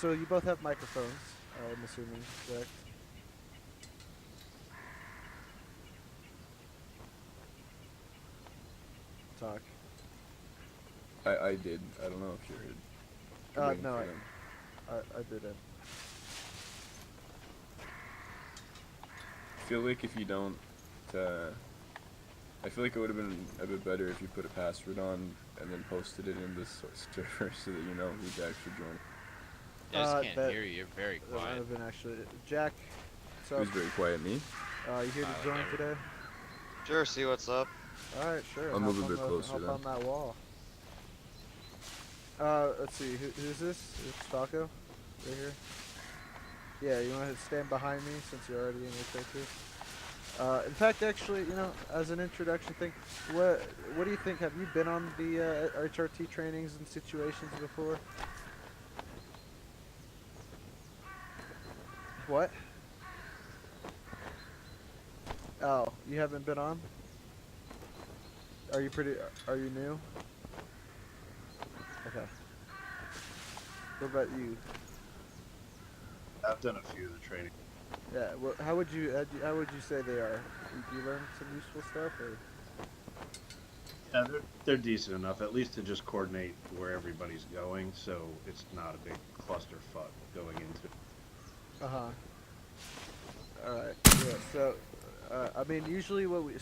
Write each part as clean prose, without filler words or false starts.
so you both have microphones, I'm assuming, correct? Talk. I did. I don't know if you heard. Waiting No, for them. I didn't. I feel like if you don't, uh, I feel like it would have been a bit better if you put a password on and then posted it in this server so that you know who's actually joining. I just can't That hear you. You're very that might quiet. have been actually Jack. So, Who's very quiet? Me? you here to Like join every- today? Sure, see what's up. All right, sure. I'll move a bit closer Hop then. on that wall. Let's see. Who's this? It's Taco, right here. Yeah, you want to stand behind me since you're already in your character. In fact, actually, you know, as an introduction thing, what do you think? Have you been on the HRT trainings and situations before? What? Oh, you haven't been on? Are you new? Okay. What about you? I've done a few of the training. Yeah. Well, how would you say they are? Did you learn some useful stuff, or? Yeah, they're decent enough, at least to just coordinate where everybody's going, so it's not a big clusterfuck going into. Uh huh. All right. Yeah. So, I mean, usually what we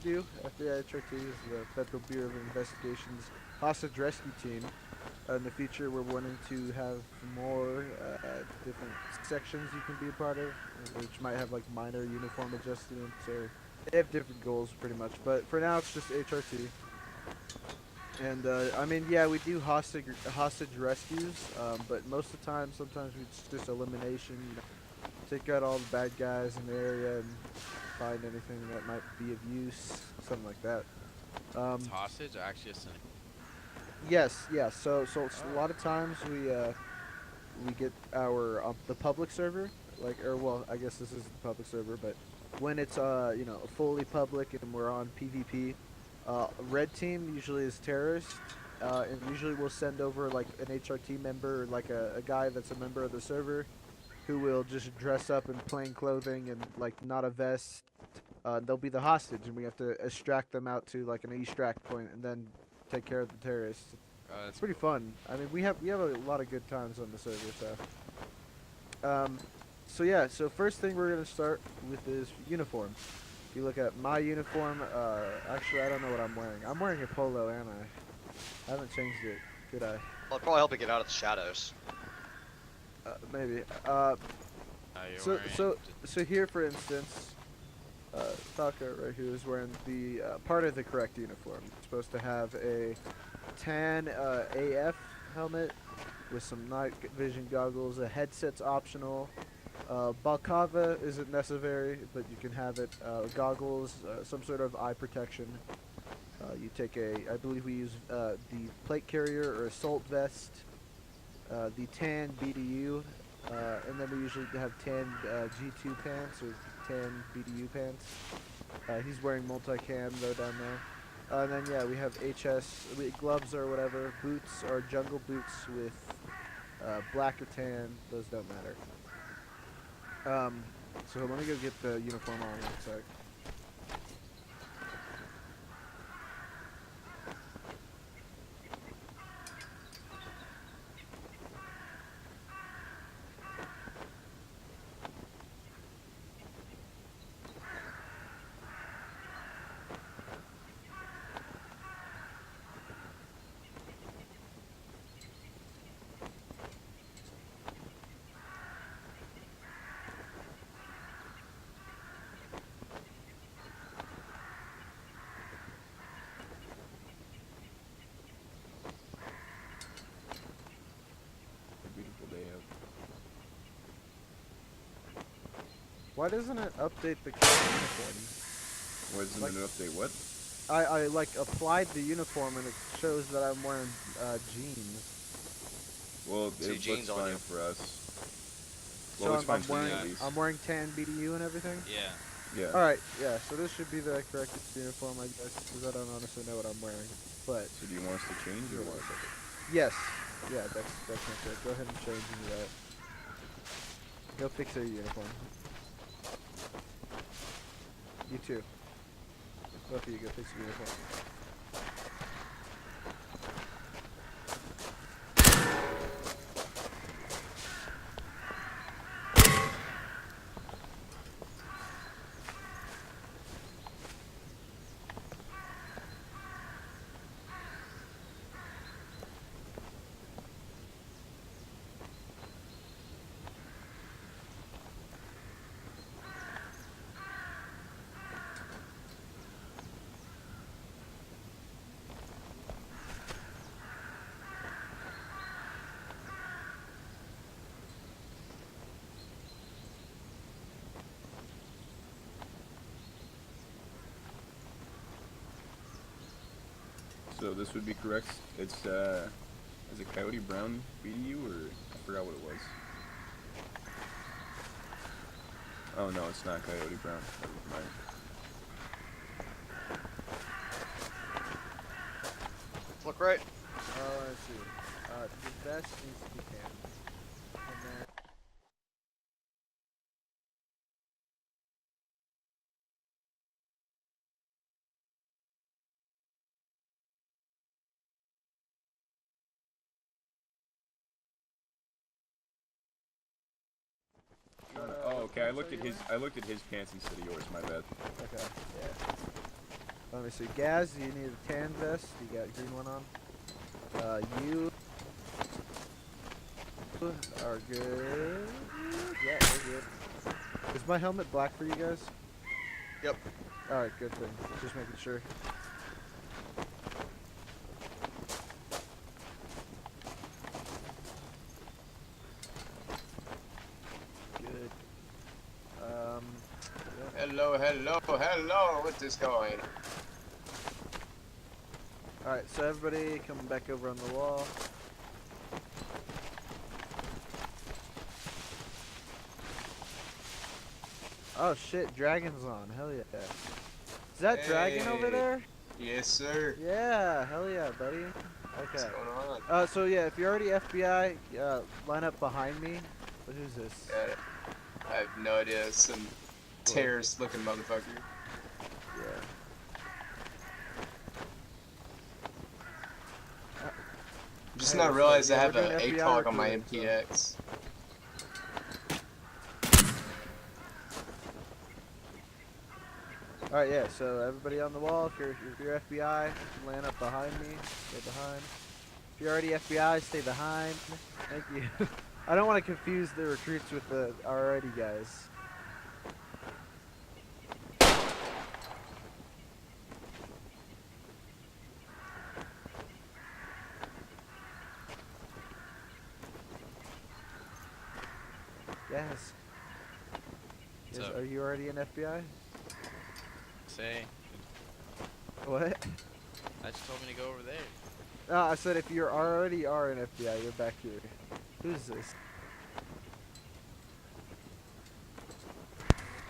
do at the HRT is the Federal Bureau of Investigation's hostage rescue team. In the future, we're wanting to have more different sections you can be a part of, which might have like minor uniform adjustments, or they have different goals pretty much. But for now, it's just HRT. And I mean, yeah, we do hostage rescues, but most of the time, sometimes it's just elimination. You know, take out all the bad guys in the area and find anything that might be of use, something like that. It's hostage, or actually a Yes, yes. So it's a lot of times we get our the public server, like, or well, I guess this is the public server, but when it's you know, fully public and we're on PvP, red team usually is terrorist, and usually we'll send over like an HRT member, like a guy that's a member of the server, who will just dress up in plain clothing and like not a vest. They'll be the hostage, and we have to extract them out to like an extract point, and then take care of the terrorists. It's that's pretty cool. fun. I mean, we have a lot of good times on the server. So yeah. So first thing we're gonna start with is uniform. If you look at my uniform, actually I don't know what I'm wearing. I'm wearing a polo, am I? I haven't changed it, did I? Well, it'll probably help you get out of the shadows. Maybe. You're So wearing so so here, for instance, Taka right here is wearing the part of the correct uniform. You're supposed to have a tan AF helmet with some night vision goggles. A headset's optional. Balaclava isn't necessary, but you can have it. Goggles, some sort of eye protection. You take I believe we use the plate carrier or assault vest. The tan BDU, and then we usually have tan G2 pants or tan BDU pants. He's wearing multicam though down there. And then yeah, we have gloves or whatever. Boots or jungle boots with black or tan. Those don't matter. So let me go get the uniform on one sec. A beautiful day out. Why doesn't it update the correct uniform? Why doesn't Like- it update what? I like applied the uniform and it shows that I'm wearing jeans. Well, See it jeans looks on fine you. for us. So Well, it looks fine I'm for me wearing at least. I'm wearing tan BDU and everything. Yeah. Yeah. All right, yeah. So this should be the correct uniform, I guess, because I don't honestly know what I'm wearing. But So do you want us to change or what? yes, yeah, that's not good. Go ahead and change into that. Go fix their uniform. You too. Both of you go fix your uniform. So this would be correct. It's is it Coyote Brown BDU or I forgot what it was. Oh no, it's not Coyote Brown. Never mind. Look right. Let's see. The vest needs to be tan. And then Oh, okay. I looked at his pants instead of yours. My bad. okay, yeah. Let me see. Gaz, you need a tan vest. You got a green one on. You are good. Yeah, we're good. Is my helmet black for you guys? Yep. Alright, good thing. Just making sure. Good. Yeah. Hello, what's this going? Alright, so everybody coming back over on the wall. Oh shit, Dragon's on. Hell yeah. Is that Dragon over there? Yes, sir. Yeah, hell yeah, buddy. What's Okay. going on? So yeah, if you're already FBI, line up behind me. But who's this? I have no idea. Some terrorist-looking motherfucker. Yeah. Just Hey, not so, realized I yeah, have we're an doing FBI ACOG on my recruiting, so- MPX. Alright, yeah, so everybody on the wall, if you're FBI, line up behind me, stay behind. If you're already FBI, stay behind. Thank you. I don't want to confuse the recruits with the already guys. Yes. What's up? Are you already an FBI? Say, What? I just told me to go over there. No, I said if you already are an FBI, you're back here. Who's this?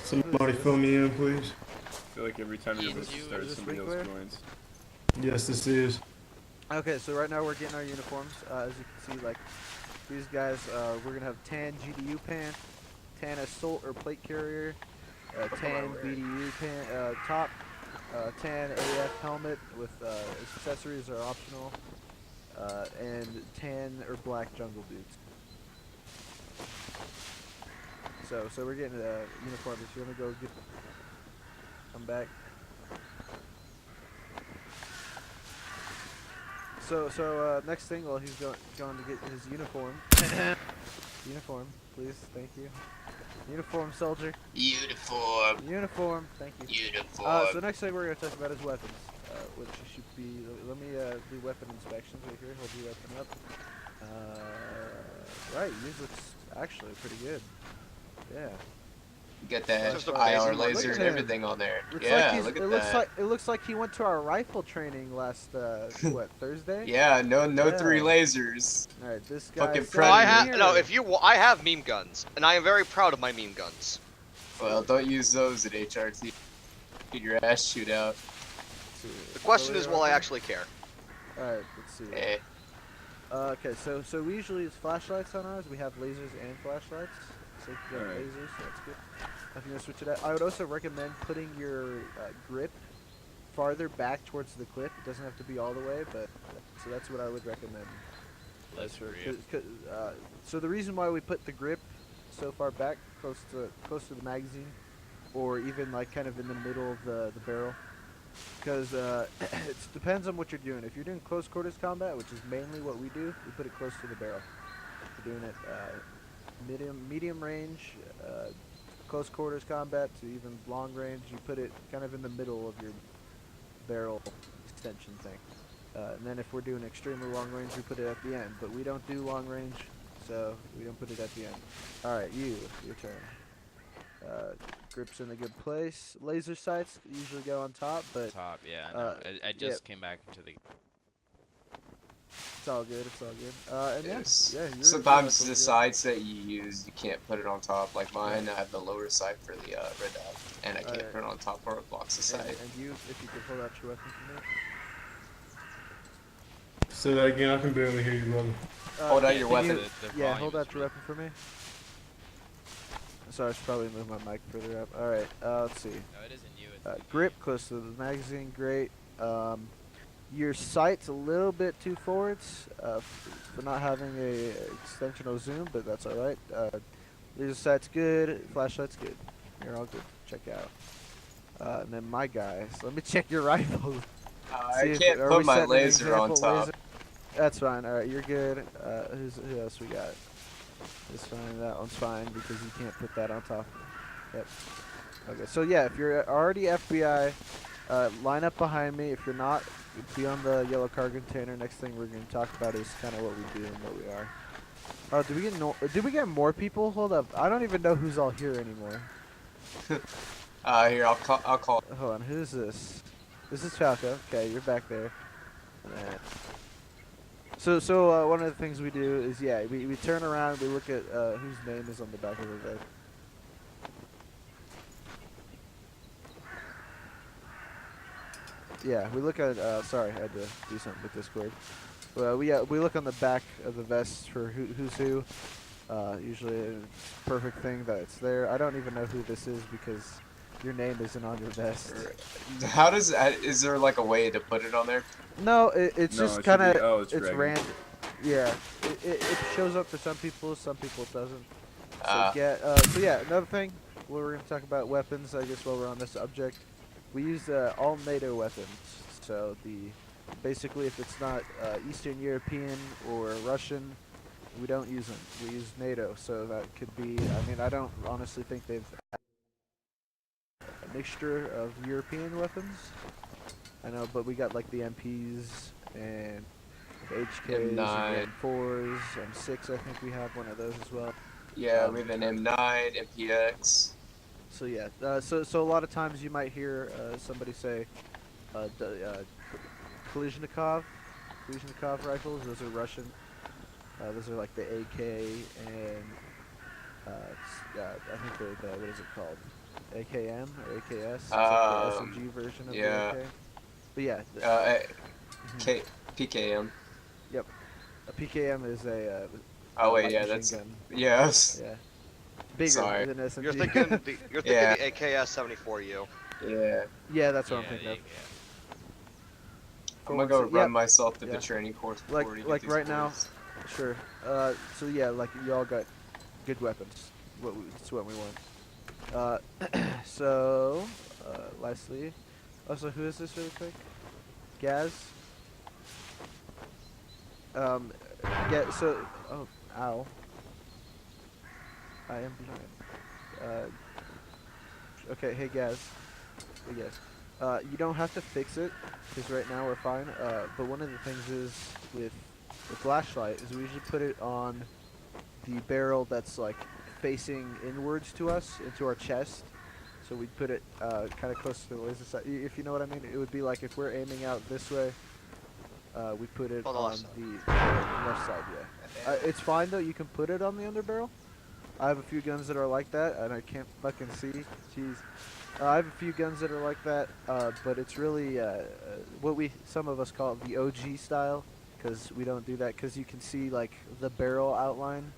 Somebody fill me in, please. I feel like every time your list Is starts, this somebody else Winkler? joins. Yes, this is. Okay, so right now we're getting our uniforms. As you can see, like these guys, we're gonna have tan GDU pant, tan assault or plate carrier, tan BDU pant top, tan AF helmet with accessories are optional, and tan or black jungle boots. So we're getting uniforms. If you wanna go get, come back. So next thing, well, he's going to get his uniform. Uniform, please, thank you. Uniform, soldier. Uniform. Uniform, thank you. Uniform. So next thing we're going to talk about is weapons, which should be, let me do weapon inspections right here, hold your weapon up. Right, yours looks actually pretty good. Yeah. You got that Just IR amazing. laser Look and at him. everything on there. Looks Yeah, like look it at looks that. like it looks like he went to our rifle training last what, Thursday? Yeah, no Yeah. 3 lasers. All right, this guy. Fucking said No, I Predator. have no. If you, I have meme guns, and I am very proud of my meme guns. Well, don't use those at HRT. Get your ass shoot out. The question is, will I actually care? All right, let's see. Eh. Okay, so we usually use flashlights on ours. We have lasers and flashlights. So you got Alright. laser, so that's good. If you're gonna switch it out, I would also recommend putting your grip farther back towards the clip. It doesn't have to be all the way, but so that's what I would recommend. Less For- grip. so the reason why we put the grip so far back, close to the magazine, or even like kind of in the middle of the barrel, because it depends on what you're doing. If you're doing close quarters combat, which is mainly what we do, we put it close to the barrel. If you're doing it medium range, close quarters combat to even long range, you put it kind of in the middle of your barrel extension thing. And then if we're doing extremely long range, we put it at the end. But we don't do long range, so we don't put it at the end. Alright, your turn. Grip's in a good place. Laser sights usually go on top, but Top, yeah, I know. uh, I just came back into the. it's all good. It's all good. And Yes. yeah, you're Sometimes you're the sights that you use, you can't put it on top. Like mine, I have the lower sight for the red dot, and I can't Alright. put it on top or it blocks the And, sight. and you, if you could pull out your weapon for me. Say that again. I can barely hear you, brother. Hold out your can weapon. Yeah, volume hold is out your really- weapon for me. Sorry, I should probably move my mic further up. Alright, let's see. No, it isn't you. It's the Grip close to the magazine, great. Your sight's a little bit too forwards for not having a extensional zoom, but that's alright. Laser sight's good, flashlight's good. You're all good. Check out. And then my guys, let me check your rifle. I can't are put we my setting an laser on example top. laser? That's fine. Alright, you're good. Who else we got? It's fine. That one's fine because you can't put that on top. Yep. Okay, so yeah, if you're already FBI, line up behind me. If you're not, be on the yellow cargo container. Next thing we're going to talk about is kind of what we do and what we are. Oh, did we get more people? Hold up. I don't even know who's all here anymore. Here, I'll call. Hold on. Who's this? This is Falco. Okay, you're back there. So one of the things we do is, yeah, we turn around, we look at whose name is on the back of the vest. Yeah, we look at, sorry, I had to do something with Discord. Well, we look on the back of the vest for who's who. Usually it's a perfect thing that it's there. I don't even know who this is because your name isn't on your vest. How does that? Is there like a way to put it on there? No, it's No, just it should kind be- of, oh, it's it's dragging. random. Yeah, it shows up for some people it doesn't. Ah. So yeah, another thing, we're going to talk about weapons, I guess, while we're on this subject. We use all NATO weapons. So basically, if it's not Eastern European or Russian, we don't use them. We use NATO. So that could be. I mean, I don't honestly think they've a mixture of European weapons. I know, but we got like the MPs and HKs, M9. and M4s, M6. I think we have one of those as well. Yeah, we have an M9, MPX. So yeah, so a lot of times you might hear somebody say Kalashnikov rifles. Those are Russian. Those are like the AK and I think the what is it called? AKM or AKS? It's like the SMG version of yeah. the AK. But yeah. PKM. Yep. A PKM is a. Oh wait, light yeah, machine that's gun. yes. Yeah. Bigger Sorry. than SMG. You're thinking the Yeah. AKS 74U. Yeah. Yeah, that's what I'm Yeah, thinking of. I'm gonna go So, run yeah, myself through yeah. the training course Like- before we get like these right now. boys. Sure. So yeah, like y'all got good weapons. That's what we want. So, lastly, also who is this really quick? Gaz. Yeah. So, oh, ow. I am behind. Okay. Hey, Gaz. Hey, Gaz. You don't have to fix it because right now we're fine. But one of the things is with the flashlight is we usually put it on the barrel that's like facing inwards to us into our chest. So we put it kind of close to the laser sight. If you know what I mean, it would be like if we're aiming out this way, we put it On the on left side. the left side. Yeah, it's fine though. You can put it on the underbarrel. I have a few guns that are like that, and I can't fucking see. Jeez. I have a few guns that are like that, but it's really what some of us call it the OG style, because we don't do that because you can see like the barrel outline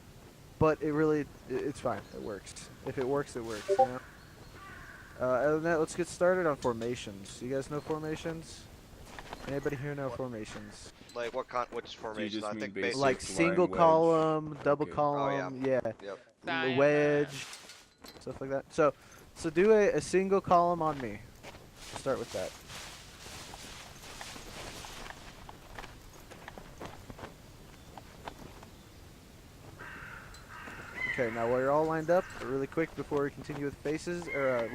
but it's fine. It works. If it works, it works. You know. Other than that, let's get started on formations. You guys know formations? Anybody here know formations? Like which formation? just I mean think basic? basic. Like line single wedge. column, double Okay. column, yeah, Yep. wedge, stuff like that. So do a single column on me. Start with that. Okay, now while you're all lined up, really quick before we continue with faces or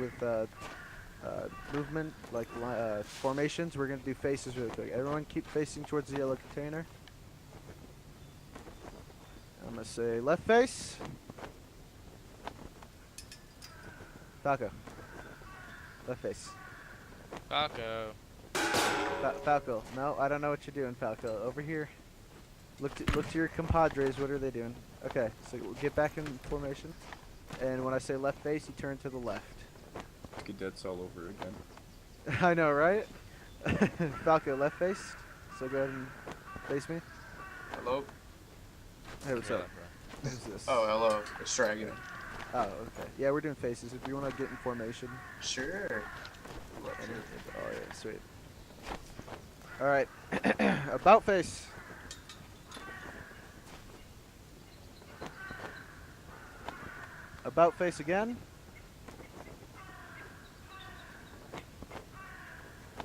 movement, like formations, we're gonna do faces really quick. Everyone keep facing towards the yellow container. I'm gonna say left face. Falco. Left face. Falco. Falco. No, I don't know what you're doing, Falco. Over here. Look to your compadres. What are they doing? Okay, so we'll get back in formation. And when I say left face, you turn to the left. Cadets all over again. I know, right? Falco, left face. So go ahead and face me. Hello? Hey, what's Yeah, up? Who's this? Oh, hello. It's Dragon. Oh, okay. Yeah, we're doing faces. If you want to get in formation. Sure. Oh, yeah, sweet. Alright. About face. About face again.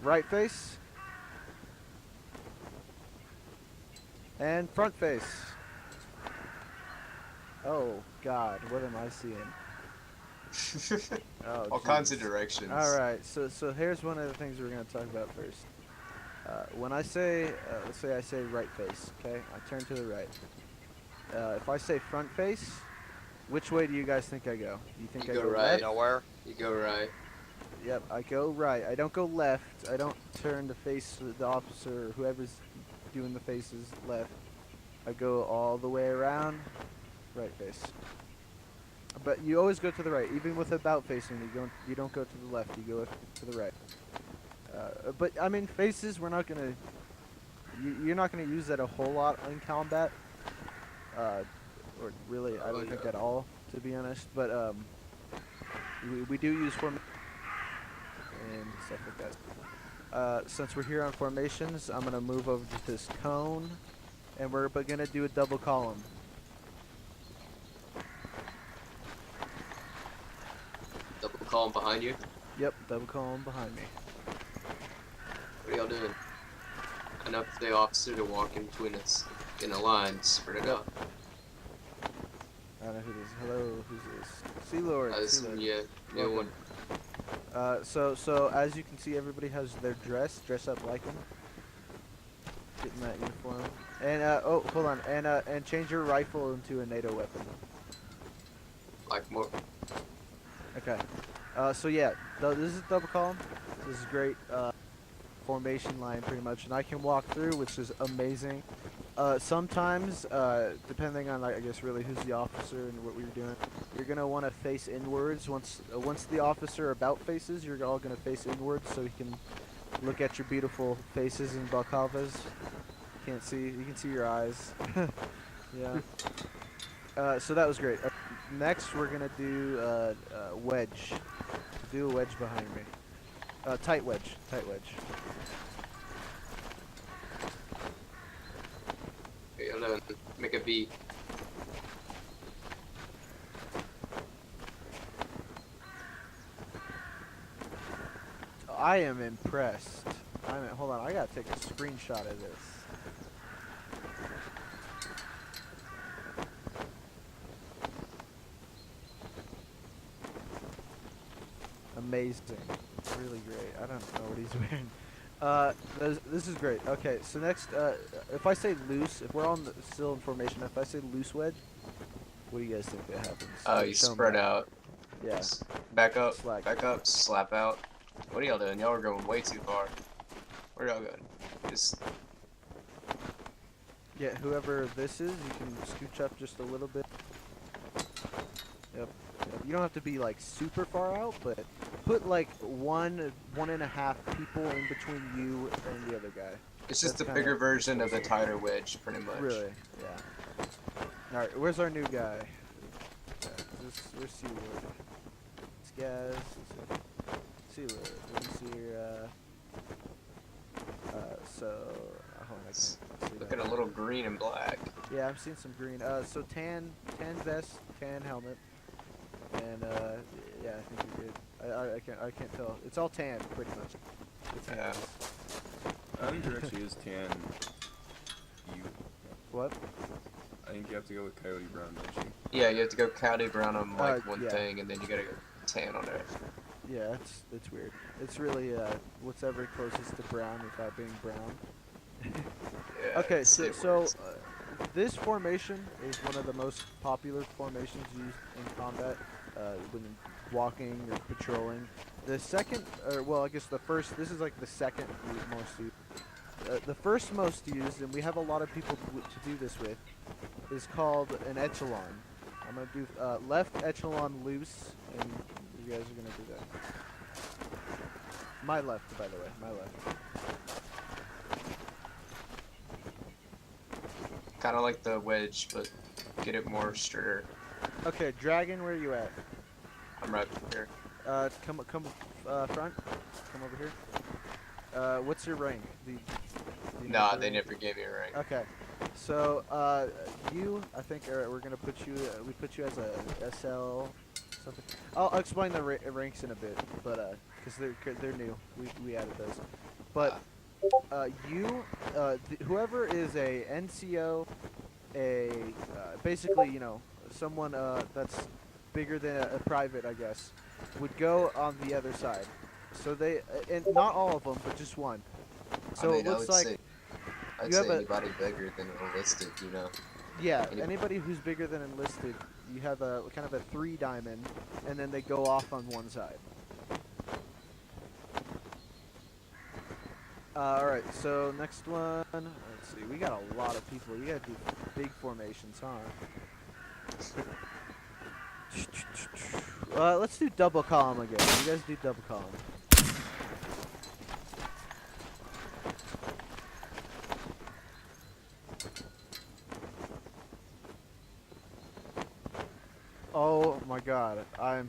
Right face. And front face. Oh, God. What am I seeing? Oh, All kinds of jeez. directions. Alright, so here's one of the things we're going to talk about first. When I say, let's say I say right face, okay? I turn to the right. If I say front face, which way do you guys think I go? You think You I go go right. left? Nowhere. You go right. Yep, I go right. I don't go left. I don't turn to face the officer or whoever's doing the faces left. I go all the way around, right face. But you always go to the right, even with about facing. You don't go to the left. You go to the right. But I mean, faces. We're not gonna. You're not gonna use that a whole lot in combat. Or really, I don't think at all, to be honest. But we do use formation and stuff like that. Since we're here on formations, I'm gonna move over to this cone, and we're gonna do a double column. Double column behind you. Yep, double column behind me. What are y'all doing? Enough for the officer to walk in between us in a line. Spread it out. I don't know who this is. Hello, who's this? Sea Lord. This Sea Lord. yeah, new one. So as you can see, everybody has their dress up like them. Getting that uniform. And oh, hold on, and change your rifle into a NATO weapon. Like more. Okay. So yeah, this is double column. This is great formation line pretty much, and I can walk through, which is amazing. Sometimes, depending on I guess really who's the officer and what we're doing, you're gonna want to face inwards. Once the officer about faces, you're all gonna face inwards so he can look at your beautiful faces in balaclavas. You can see your eyes. Yeah. So that was great. Next, we're gonna do wedge. Do a wedge behind me. Tight wedge. Tight wedge. Okay, y'all make a V. I am impressed. Hold on, I gotta take a screenshot of this. Amazing. Really great. I don't know what he's wearing. This is great. Okay, so next, if I say loose, if we're still in formation, if I say loose wedge, what do you guys think that happens? You Show 'em spread that. out. Yeah. Back up. Slack. Back up. Slap out. What are y'all doing? Y'all are going way too far. Where y'all going? Just Yeah, whoever this is, you can scooch up just a little bit. Yep. You don't have to be like super far out, but put like one and a half people in between you and the other guy. it's just That's a bigger kinda- version of the tighter wedge, pretty much. Really? Yeah. All right. Where's our new guy? Where's Seaward? It's gas. Seaward. Let me see here. So hold on, I can't see Looking that. a little green and black. Yeah, I'm seeing some green. So tan vest, tan helmet, and yeah, I think you're good. I can't tell. It's all tan, pretty much. The tan Yeah. vest. I think there actually is tan. You. What? I think you have to go with Coyote Brown, don't you? Yeah, you have to go coyote brown on like one yeah. thing, and then you gotta go tan on it. Yeah, it's weird. It's really what's ever closest to brown without being brown. Yeah, Okay, it's- it so works. this formation is one of the most popular formations used in combat when walking or patrolling. The second, or well, I guess the first. This is like the second most used. The first most used, and we have a lot of people to do this with, is called an echelon. I'm gonna do left echelon loose, and you guys are gonna do that. My left, by the way, my left. Kind of like the wedge, but get it more straighter. Okay, dragon, where are you at? I'm right here. Come front. Come over here. What's your rank? Do you know Nah, your they rank? never gave me a rank. Okay, so you, I think we're gonna put you. We put you as a SL something. I'll explain the ranks in a bit, but because they're new, we added those. But you, whoever is a NCO, basically someone that's bigger than a private, I guess, would go on the other side. So they, and not all of them, but just one. So I mean, it looks like I'd you have say a- anybody bigger than enlisted, you know. yeah, Any- anybody who's bigger than enlisted, you have a kind of a 3 diamond, and then they go off on one side. Alright, so next one, let's see, we got a lot of people, you gotta do big formations, huh? Let's do double column again, you guys do double column. Oh my god, I'm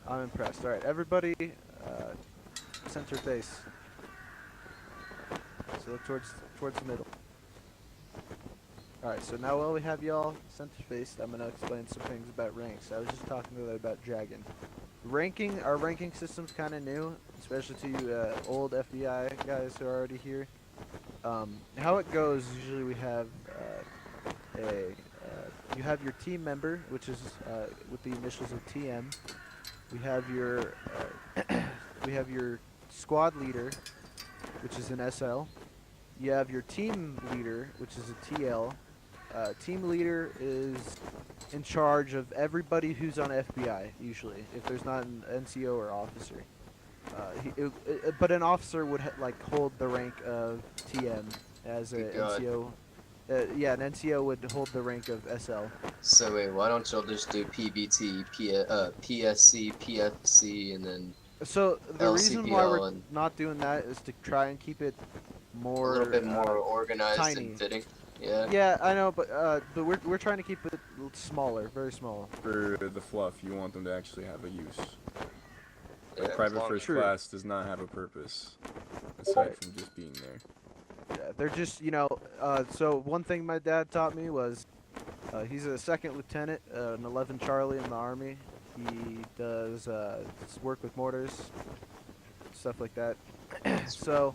impressed. Alright, everybody, center face. So look towards the middle. Alright, so now while we have y'all center faced, I'm gonna explain some things about ranks. I was just talking earlier about Dragon. Our ranking system's kinda new, especially to you old FBI guys who are already here. How it goes, usually we have you have your team member, which is with the initials of TM. We have your we have your squad leader, which is an SL. You have your team leader, which is a TL. Team leader is in charge of everybody who's on FBI, usually, if there's not an NCO or officer. But an officer would hold the rank of TM as a Good God. NCO. Yeah, an NCO would hold the rank of SL. So wait, why don't y'all just do PBT, PSC, PFC, and then So the reason why we're LCPL and not doing that is to try and keep it more a little bit more organized tiny. and fitting? Yeah. Yeah, I know, but we're trying to keep it smaller, very small. For the fluff, you want them to actually have a use. Yeah, Like as private long- first True. class does not have a purpose aside from just being there. Yeah, they're just so one thing my dad taught me was he's a second lieutenant, an 11 Charlie in the Army. He does work with mortars, stuff like that. So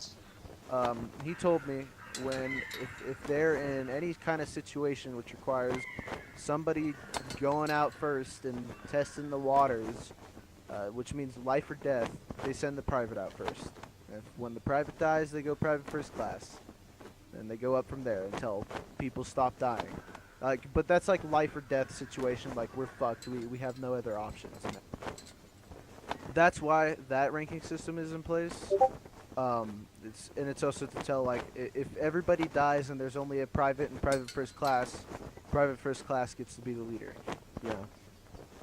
he told me if they're in any kind of situation which requires somebody going out first and testing the waters, which means life or death, they send the private out first. When the private dies, they go private first class. And they go up from there until people stop dying. But that's like life or death situation. Like, we're fucked. We have no other options. That's why that ranking system is in place. It's also to tell, like, if everybody dies and there's only a private and private first class gets to be the leader. Yeah.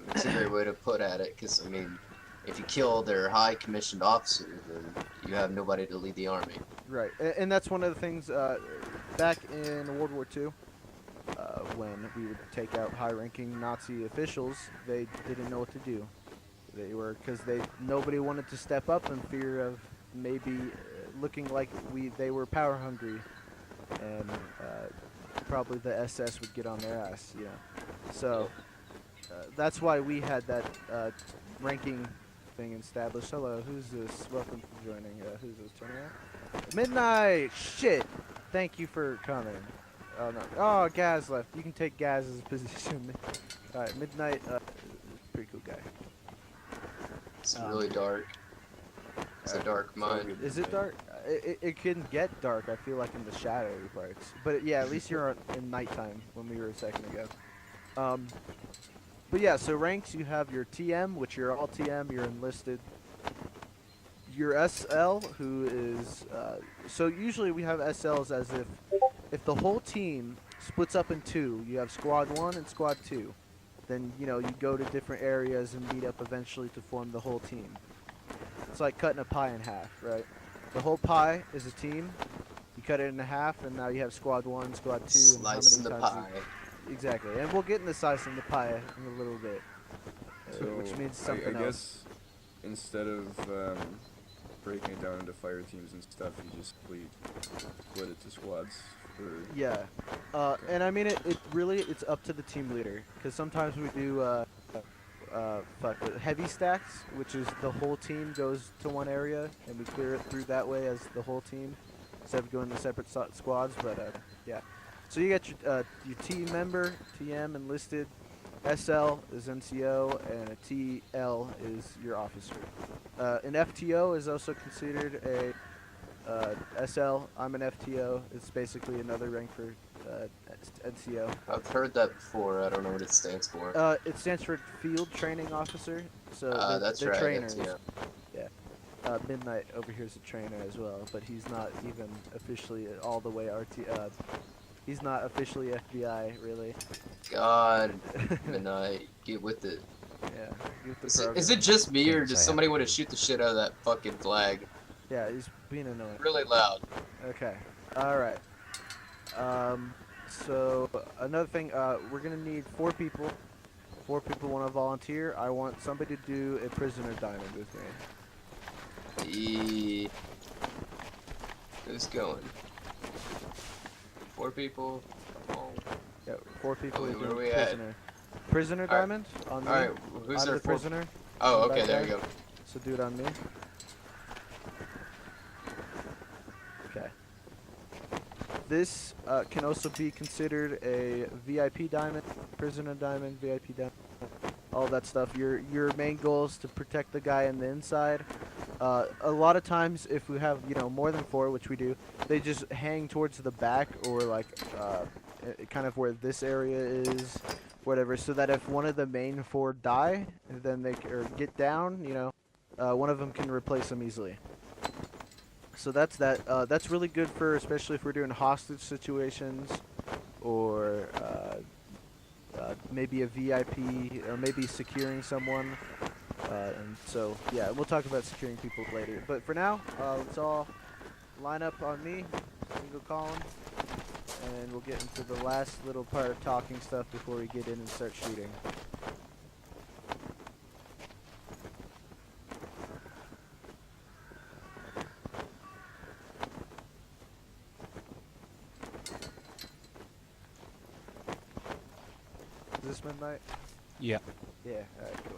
It's a great way to put at it, because, I mean, if you kill their high commissioned officer, then you have nobody to lead the army. Right, and that's one of the things back in World War II. when we would take out high-ranking Nazi officials, they didn't know what to do. They were because nobody wanted to step up in fear of maybe looking like they were power hungry, and probably the SS would get on their ass, you know. So that's why we had that ranking thing established. Hello, who's this? Welcome for joining. Who's this? Turn around. Midnight. Shit. Thank you for coming. Oh no. Oh, Gaz left. You can take Gaz's position. All right, Midnight. Pretty cool guy. It's really dark. It's a dark It's all mine. good, Is it man. dark? It can get dark. I feel like in the shadowy parts. But yeah, at least you're in nighttime when we were a second ago. But yeah, so ranks, you have your TM, which you're all TM, you're enlisted. Your SL, who is, so usually we have SLs as if the whole team splits up in two, you have squad 1 and squad 2. Then, you know, you go to different areas and meet up eventually to form the whole team. It's like cutting a pie in half, right? The whole pie is a team. You cut it in half, and now you have squad 1, squad 2, and how Slicing many the times pie. Exactly, and we'll get into slicing the pie in a little bit, So which means I something else. guess instead of breaking it down into fire teams and stuff, you just split it to squads. For Yeah, and I mean it really it's up to the team leader, because sometimes we do heavy stacks, which is the whole team goes to one area and we clear it through that way as the whole team instead of going to separate squads. But yeah, so you got your team member, TM enlisted, SL is NCO, and a TL is your officer. An FTO is also considered a SL. I'm an FTO. It's basically another rank for NCO. I've heard that before. I don't know what it stands for. It stands for Field Training Officer. So That's they're right. trainers. Yeah. Midnight over here is a trainer as well, but he's not even officially all the way RT. He's not officially FBI, really. God, Midnight, get with it. Yeah. Get the Is program. it just me, or Things does I somebody have want to to do. shoot the shit out of that fucking flag? Yeah, he's being annoying. Really loud. Okay. All right. So another thing, we're gonna need 4 people. 4 people want to volunteer. I want somebody to do a prisoner diamond with me. Who's going? 4 people. Oh. Yeah, 4 people Okay, to where do are we a at? prisoner. Prisoner Alright. diamond on me. Alright, who's I'm our the 4? prisoner. Oh, I'm okay, back there you there. go. So do it on me. Okay. This can also be considered a VIP diamond, prisoner diamond, VIP diamond, all that stuff. Your main goal is to protect the guy on the inside. A lot of times, if we have more than 4, which we do, they just hang towards the back or like kind of where this area is, whatever, so that if one of the main 4 die, then they or get down, one of them can replace them easily. So that's that. That's really good for, especially if we're doing hostage situations, or maybe a VIP, or maybe securing someone. And so, yeah, we'll talk about securing people later. But for now, let's all line up on me, single column, and we'll get into the last little part of talking stuff before we get in and start shooting. Is this midnight? Yeah. Yeah, alright, cool.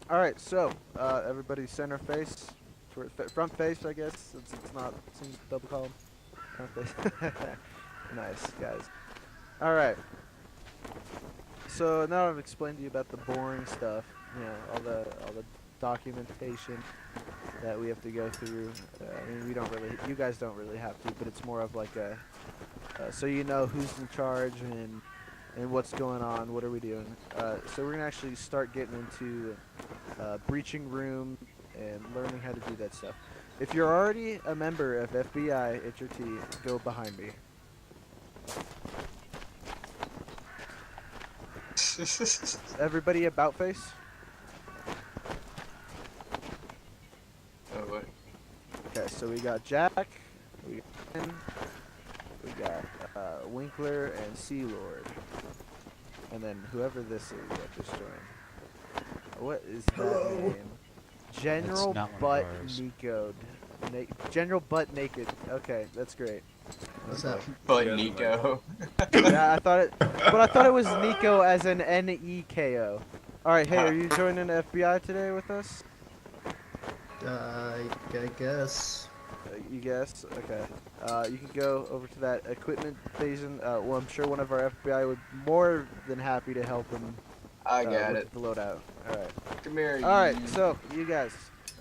Alright, so, everybody center face, front face, I guess, since it's not double column. Front face. Nice, guys. Alright. So, now I've explained to you about the boring stuff, all the documentation that we have to go through. I mean, you guys don't really have to, but it's more of like a, so you know who's in charge and what's going on, what are we doing. So we're going to actually start getting into breaching room and learning how to do that stuff. If you're already a member of FBI HRT, go behind me. Everybody about face? Oh, boy. Okay, so we got Jack, we got Ken, we got Winkler, and Sea Lord. And then whoever this is that just joined. What is that name? General not one of Butt ours. Nico. General Butt Naked. Okay, that's great. What's that? But Yeah, Nico. Yeah, I thought it, but I thought it was Nico as an Neko. All right, hey, are you joining the FBI today with us? I guess. You guess? Okay. You can go over to that equipment station. Well, I'm sure one of our FBI would be more than happy to help him. I got with it. the loadout. All right. Come here. All right. you- So you guys.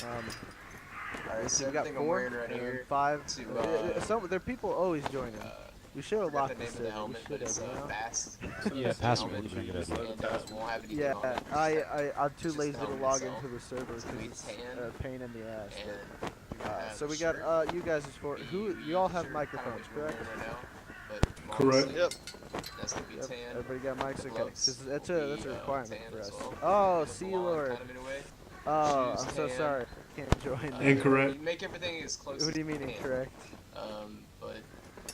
Alright, so we got everything I'm 4 wearing right and here. 5. to, There are people always joining. We should have forgot locked the the name of the server. helmet, We but should it's have, you know? fast. Yeah, It's the password helmet, would be a good idea. and won't have anything Yeah, on it. Just I'm too just lazy the to helmet log itself. into the server It's gonna because be it's tan, a pain in the ass. and but- you're gonna have so a we shirt, got you guys is for who? You all have shirt, microphones, kinda what correct? you're wearing right now, but Correct. long Yep. sleeve. That's gonna be Yep. tan. Everybody got mics. The Okay, gloves 'cause that's will a be, requirement tan for as us. well. Oh, With a Sea blonde Lord. kind of in a way. Oh, Shoes I'm so tan. sorry. Can't join. Incorrect. You make everything as close What as do you mean can. incorrect? But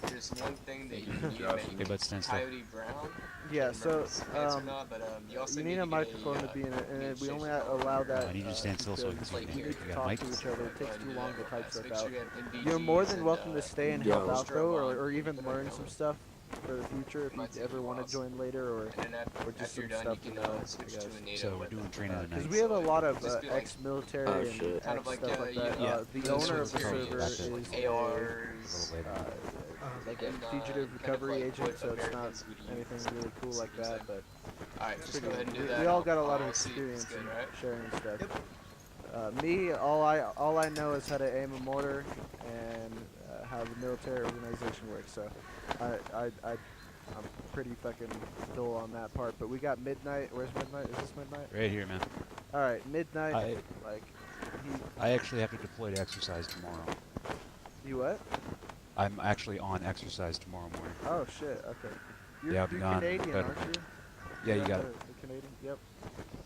there's one thing that you need Josh. to Hey, make bud, stand still. Coyote Brown. Yeah. Can't So remember if it's fancy or not, but you also you need need to a get microphone to be in it, and we only allow that. I need you to stand still so we can see your because name. we need You to got talk mics? to each other. It takes too long to type stuff Make out. sure you have NVGs You're more than and, welcome to stay and yeah, help out though, strobe on or even before learn you some go. stuff for the future if you Might take ever you want a to while. join later, or And then or just after some you're done, stuff you to can know. switch I to guess. a NATO So we're weapon. doing training tonight. Because we have a lot of Just be like- ex-military Oh, and shit. Kind of like, stuff like that. yeah. The those owner of sorts the of server things. is Back a, ARs. A little later. like a and, fugitive kind of recovery like agent, what so it's not Americans would use. anything really cool like Seems that. like- But Alright, just pretty go ahead and do good. that. We all got a lot of I'll see if it's experience good, in right? sharing stuff. Me, all I know is how to aim a mortar and how the military organization works. So I'm pretty fucking dull on that part. But we got Midnight. Where's Midnight? Is this Midnight? Right here, man. All right, Midnight. Like, I actually have to deploy to exercise tomorrow. you what? I'm actually on exercise tomorrow morning. Oh shit. Okay. You're, Yeah, I'll be you're gone, Canadian, but- aren't you? Yeah, you You're got it. the Canadian. Yep.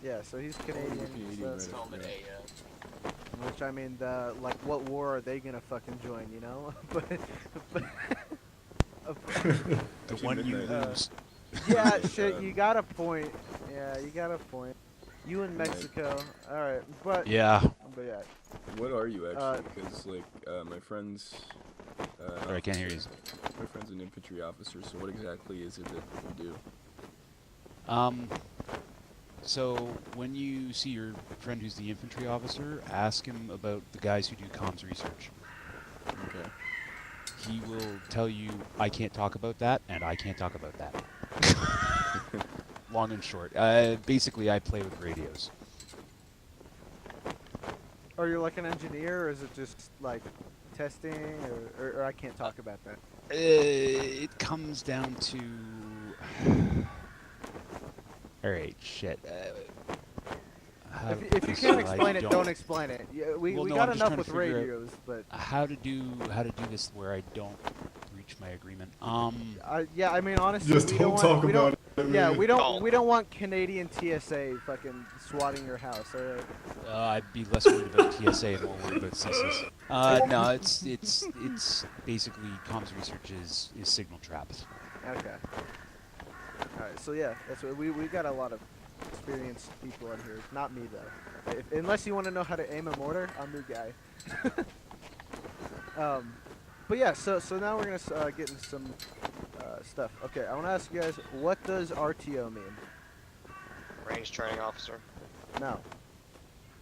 Yeah. So he's Canadian. Canadian, so- right. Helmet Which I mean, like, what war are they gonna fucking join? You know? but The Actually, one you Midnight. lose. yeah, shit. You got a point. Yeah, you got a point. You in Right. Mexico. All right, but Yeah. yeah. What are you actually? Because like my friend's. Sorry, I can't hear you. My friend's an infantry officer. So what exactly is it that you do? So when you see your friend who's the infantry officer, ask him about the guys who do comms research. Okay. He will tell you, I can't talk about that, and I can't talk about that. Long and short. Basically, I play with radios. Are you like an engineer, or is it just like testing, or I can't talk about that? It comes down to... Alright, shit. If you can't explain it, don't explain it. Yeah, we Well, no, got I'm just enough trying to with figure out radios, but how to do this where I don't breach my agreement. yeah, I mean honestly, Just we don't don't talk want, we don't, about it. yeah, man. we don't want Canadian TSA fucking swatting your house. All right. I'd be less worried about TSA and more worried about CSIS. No, it's basically comms research is signal traps. Okay. All right. So yeah, that's what we got a lot of experienced people in here. Not me though. Unless you want to know how to aim a mortar, I'm your guy. But yeah, so now we're gonna get into some stuff. Okay, I want to ask you guys, what does RTO mean? Range training officer. No.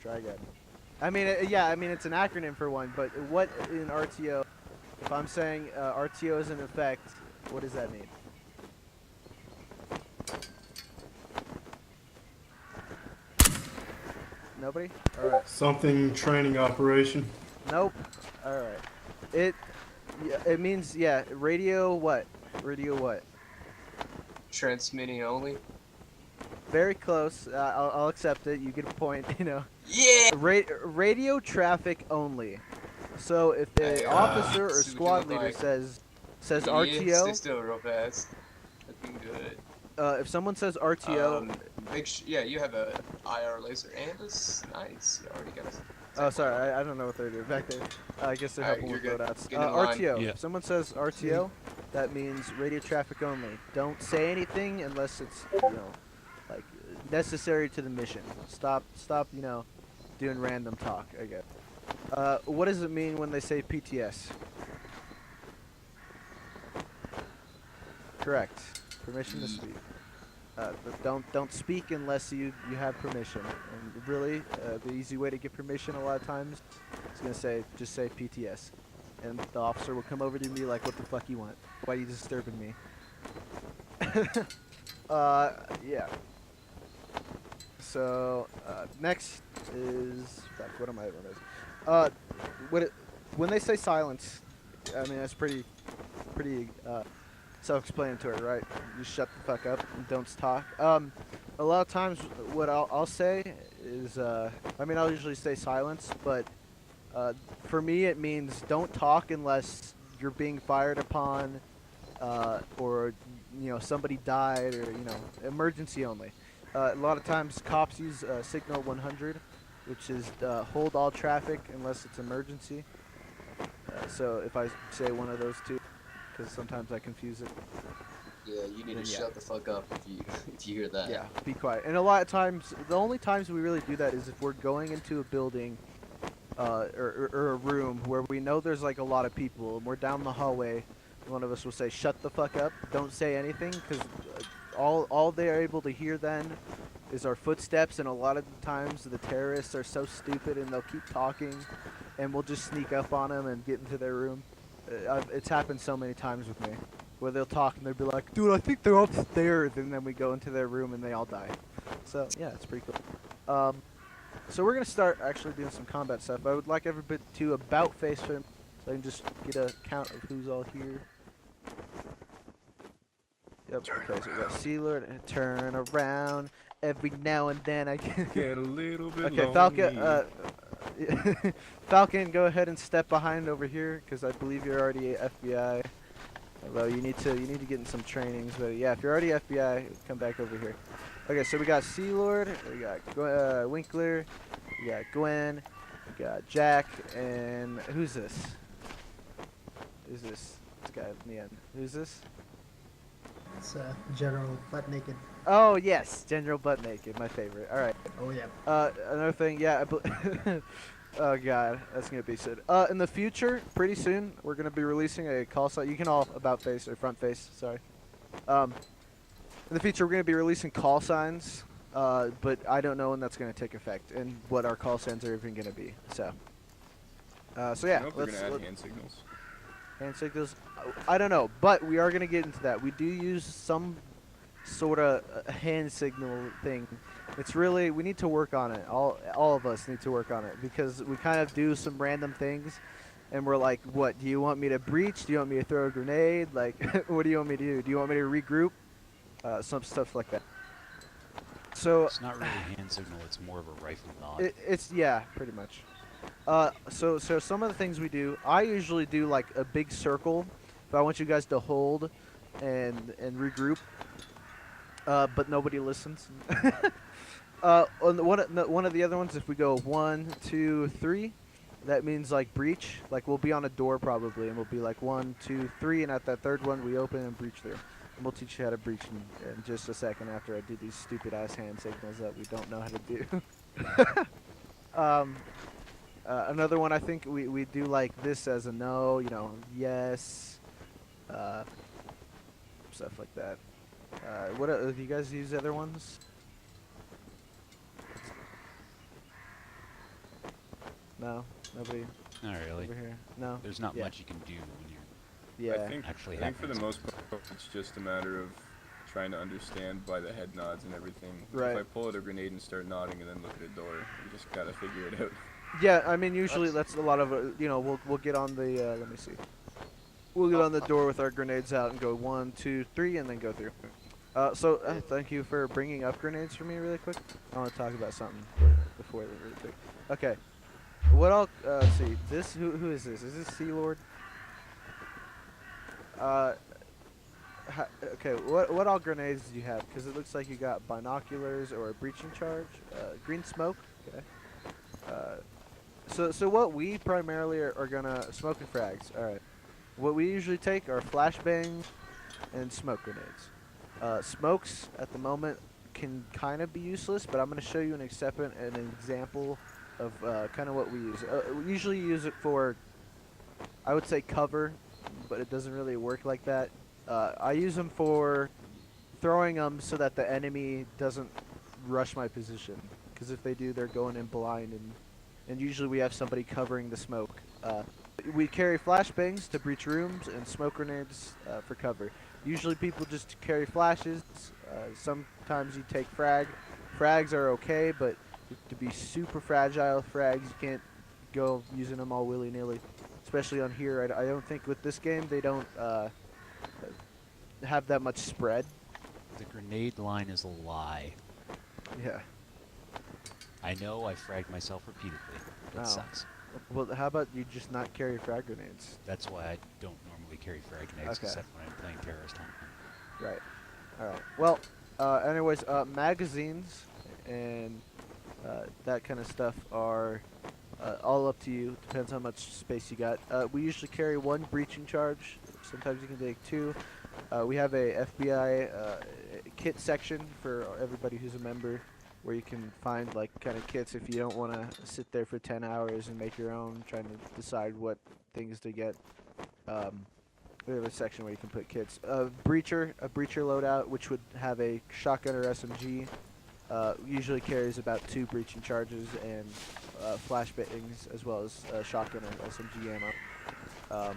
Try again. I mean, yeah, I mean it's an acronym for one, but what in RTO? If I'm saying RTO is in effect, what does that mean? Nobody? All right. Something training operation. Nope. All right. It means radio what? Radio what? Transmitting only. Very close. I'll accept it. You get a point. You know. Yeah. Radio traffic only. So if the officer or see what you squad look leader like. says Stay RTO, still real fast. Looking good. if someone says RTO, Yeah, you have a IR laser and a nice. You already got a. oh sorry, I don't know what they're doing back there. I guess they're Alright, helping with you're good. loadouts. Get in line. RTO. Yeah. If someone says RTO, that means radio traffic only. Don't say anything unless it's, like necessary to the mission. Stop, doing random talk, I guess. What does it mean when they say PTS? Correct. Permission to speak. But don't speak unless you have permission. And really, the easy way to get permission a lot of times is gonna just say PTS, and the officer will come over to me like, "What the fuck you want? Why are you disturbing me?" Yeah. So next is fuck. What am I? When they say silence, I mean that's pretty self-explanatory, right? You shut the fuck up and don't talk. A lot of times, what I'll say is, I'll usually say silence, but for me it means don't talk unless you're being fired upon, or somebody died, or emergency only. A lot of times cops use signal 100, which is hold all traffic unless it's emergency. So if I say one of those two, because sometimes I confuse it. Yeah, you need to shut the fuck up if you if you hear that. Yeah, be quiet. And a lot of times, the only times we really do that is if we're going into a building, or a room where we know there's like a lot of people, and we're down the hallway. One of us will say, "Shut the fuck up! Don't say anything," because all they're able to hear then is our footsteps. And a lot of the times, the terrorists are so stupid, and they'll keep talking, and we'll just sneak up on them and get into their room. It's happened so many times with me, where they'll talk and they'll be like, "Dude, I think they're upstairs," and then we go into their room and they all die. So yeah, it's pretty cool. So we're gonna start actually doing some combat stuff. I would like everybody to about face him, so I can just get a count of who's all here. Yep. Okay, so we got Sealord and turn around. Every now and then I can Get a little bit okay, lonely. Falcon, go ahead and step behind over here, because I believe you're already FBI. Although you need to get in some trainings, but yeah, if you're already FBI, come back over here. Okay, so we got Sealord, we got Winkler, we got Gwen, we got Jack, and who's this? Who's this? This guy in the end. Who's this? It's General Butt Naked. Oh yes, General Butt Naked, my favorite. All right. Oh yeah. Another thing, yeah. Oh god, that's gonna be sad. In the future, pretty soon, we're gonna be releasing a call sign. You can all about face or front face. Sorry. In the future, we're gonna be releasing call signs, but I don't know when that's gonna take effect and what our call signs are even gonna be. So yeah. I know if we're gonna add hand signals. Hand signals. I don't know, but we are gonna get into that. We do use some sort of hand signal thing. It's really, we need to work on it. All of us need to work on it, because we kind of do some random things and we're like, what, do you want me to breach? Do you want me to throw a grenade? Like, what do you want me to do? Do you want me to regroup? Some stuff like that. So It's not really a hand signal, it's more of a rifle nod. it's yeah, pretty much. So some of the things we do, I usually do like a big circle if I want you guys to hold and regroup. But nobody listens. On one of the other ones, if we go 1, 2, 3, that means like breach. Like we'll be on a door probably, and we'll be like 1, 2, 3, and at that third one we open and breach through. And we'll teach you how to breach in just a second after I do these stupid ass hand signals that we don't know how to do. Another one, I think we do like this as a no, yes, stuff like that. What do you guys use other ones? No, nobody Not really. over here. No. There's not Yeah. much you can do when you're Yeah. I think actually I think for the having most part, it's just a matter of trying to understand by the head nods and everything. Right. If I pull out a grenade and start nodding and then look at a door, you just gotta figure it out. Yeah, I mean usually that's a lot of we'll get on the let me see. We'll get on the door with our grenades out and go 1, 2, 3, and then go through. Thank you for bringing up grenades for me really quick. I want to talk about something before that really quick. Okay. What I'll see. This who is this? Is this Sealord? Okay. What all grenades do you have? Because it looks like you got binoculars or a breaching charge. Green smoke. Okay. So what we primarily are gonna smoke and frags. All right. What we usually take are flashbangs and smoke grenades. Smokes at the moment can kind of be useless, but I'm going to show you an example of kind of what we use. We usually use it for, I would say, cover, but it doesn't really work like that. I use them for throwing them so that the enemy doesn't rush my position, because if they do, they're going in blind, and usually we have somebody covering the smoke. We carry flashbangs to breach rooms and smoke grenades for cover. Usually people just carry flashes. Sometimes you take frag. Frags are okay, but to be super fragile frags, you can't go using them all willy-nilly. Especially on here, I don't think with this game they don't have that much spread. The grenade line is a lie. Yeah. I know I fragged myself repeatedly. It Oh. sucks. Well, how about you just not carry frag grenades? That's why I don't normally carry frag grenades, Okay. except when I'm playing terrorist hunt. Right. All right. Well, anyways, magazines and that kind of stuff are all up to you. Depends how much space you got. We usually carry one breaching charge. Sometimes you can take two. We have a FBI kit section for everybody who's a member, where you can find like kind of kits if you don't want to sit there for 10 hours and make your own, trying to decide what things to get. We have a section where you can put kits. A breacher loadout, which would have a shotgun or SMG, usually carries about 2 breaching charges and flashbangs, as well as shotgun or SMG ammo.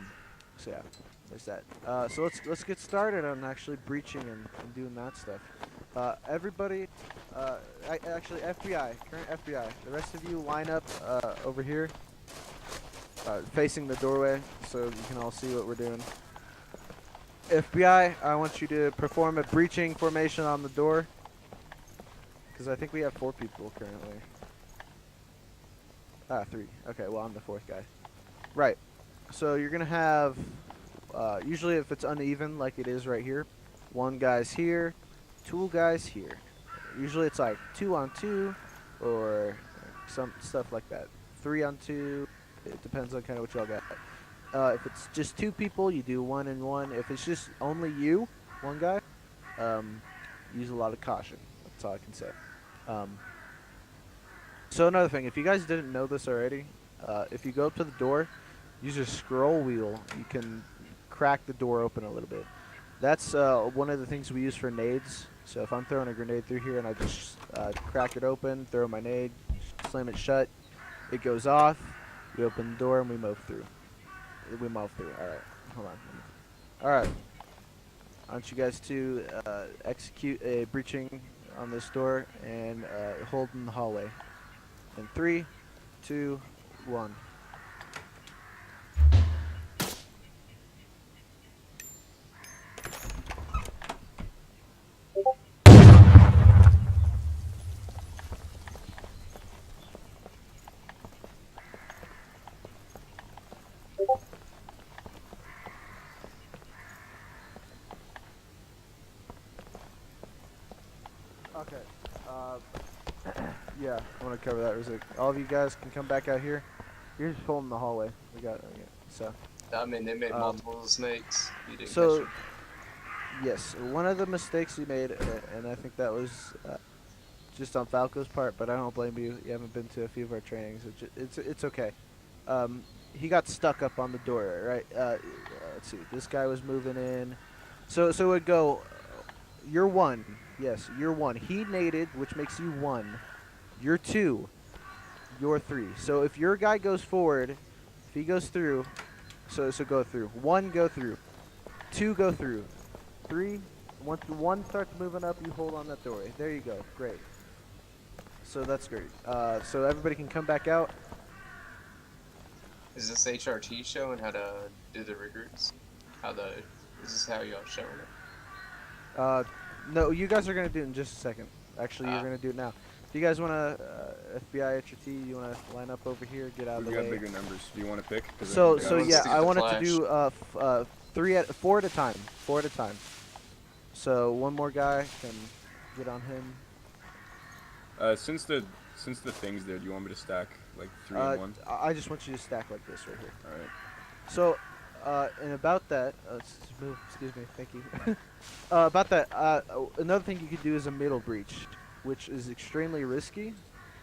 So yeah, there's that. So let's get started on actually breaching and doing that stuff. Everybody, actually FBI, current FBI. The rest of you line up over here, facing the doorway, so you can all see what we're doing. FBI, I want you to perform a breaching formation on the door, because I think we have 4 people currently. 3. Okay, well I'm the 4th guy. Right. So you're gonna have, usually if it's uneven like it is right here, 1 guy's here, 2 guys here. Usually it's like 2 on 2, or some stuff like that. 3 on 2. It depends on kind of what y'all got. If it's just 2 people, you do 1 and 1. If it's just only you, 1 guy, use a lot of caution. That's all I can say. So another thing, if you guys didn't know this already, if you go up to the door, use a scroll wheel. You can crack the door open a little bit. That's one of the things we use for nades. So if I'm throwing a grenade through here and I just crack it open, throw my nade, slam it shut, it goes off. We open the door and we move through. All right, hold on. All right. I want you guys to execute a breaching on this door and hold in the hallway. In 3, 2, 1. Okay. Yeah, I want to cover that. All of you guys can come back out here. You're just holding the hallway. We got it. So. I mean, they made multiple mistakes. You didn't So, catch yes, one of the mistakes you made, and I think that was just on Falco's part, but I don't blame you. You haven't been to a few of our trainings. It's okay. He got stuck up on the door, right? Let's see. This guy was moving in. So it would go, you're 1. Yes, you're 1. He naded, which makes you 1. You're 2. You're 3. So if your guy goes forward, if he goes through, so go through. 1, go through. 2, go through. 3, once 1 starts moving up, you hold on that doorway. There you go. Great. So that's great. So everybody can come back out. Is this HRT showing how to do the recruits? Is this how y'all showing it? No, you guys are going to do it in just a second. Actually, you're going to do it now. Do you guys want to, FBI, HRT, you want to line up over here, get out of the way? We got bigger numbers. Do you want to pick? So yeah, to get I the wanted flash. to do 4 at a time. 4 at a time. So one more guy can get on him. Since the thing's there, do you want me to stack like 3 and 1? I just want you to stack like this right here. All right. So And about that, excuse me, thank you. About that, another thing you could do is a middle breach, which is extremely risky.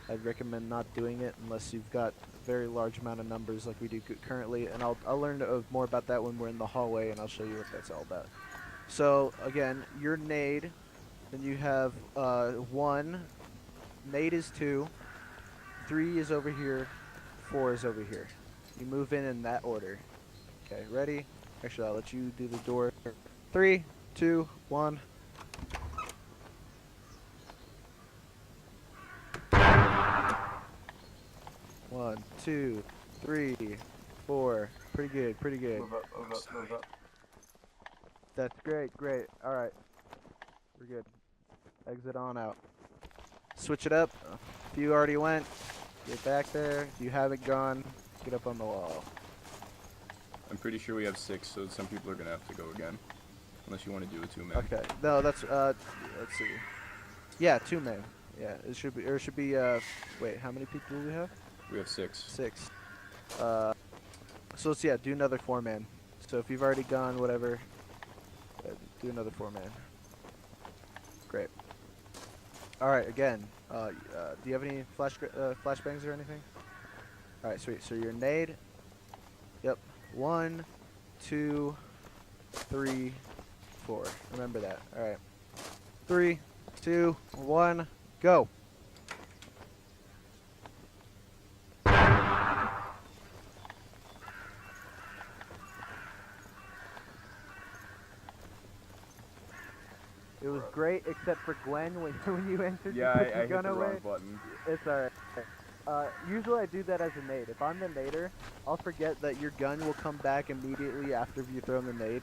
I'd recommend not doing it unless you've got a very large amount of numbers like we do currently. And I'll learn more about that when we're in the hallway, and I'll show you what that's all about. So again, your nade, then you have 1. Nade is 2. 3 is over here. 4 is over here. You move in that order. Okay, ready? Actually, I'll let you do the door. 3, 2, 1. One, 2, 3, 4. Pretty good, pretty good. Move up, move up, move up. That's great, great. Alright. We're good. Exit on out. Switch it up. If you already went, get back there. If you haven't gone, get up on the wall. I'm pretty sure we have 6, so some people are gonna have to go again. Unless you want to do a 2-man. Okay. No, that's let's see. Yeah, 2-man. Yeah, it should be wait, how many people do we have? We have 6. 6. So let's do another 4-man. So if you've already gone, whatever, do another 4-man. Great. All right, again. Do you have any flashbangs or anything? All right, sweet. So your nade. Yep. 1, 2, 3, 4. Remember that. All right. 3, 2, 1, go. It was great, except for Gwen when you entered. Yeah, you put I your hit gun the away. wrong button. It's alright. Usually I do that as a nade. If I'm the nader, I'll forget that your gun will come back immediately after you throw the nade.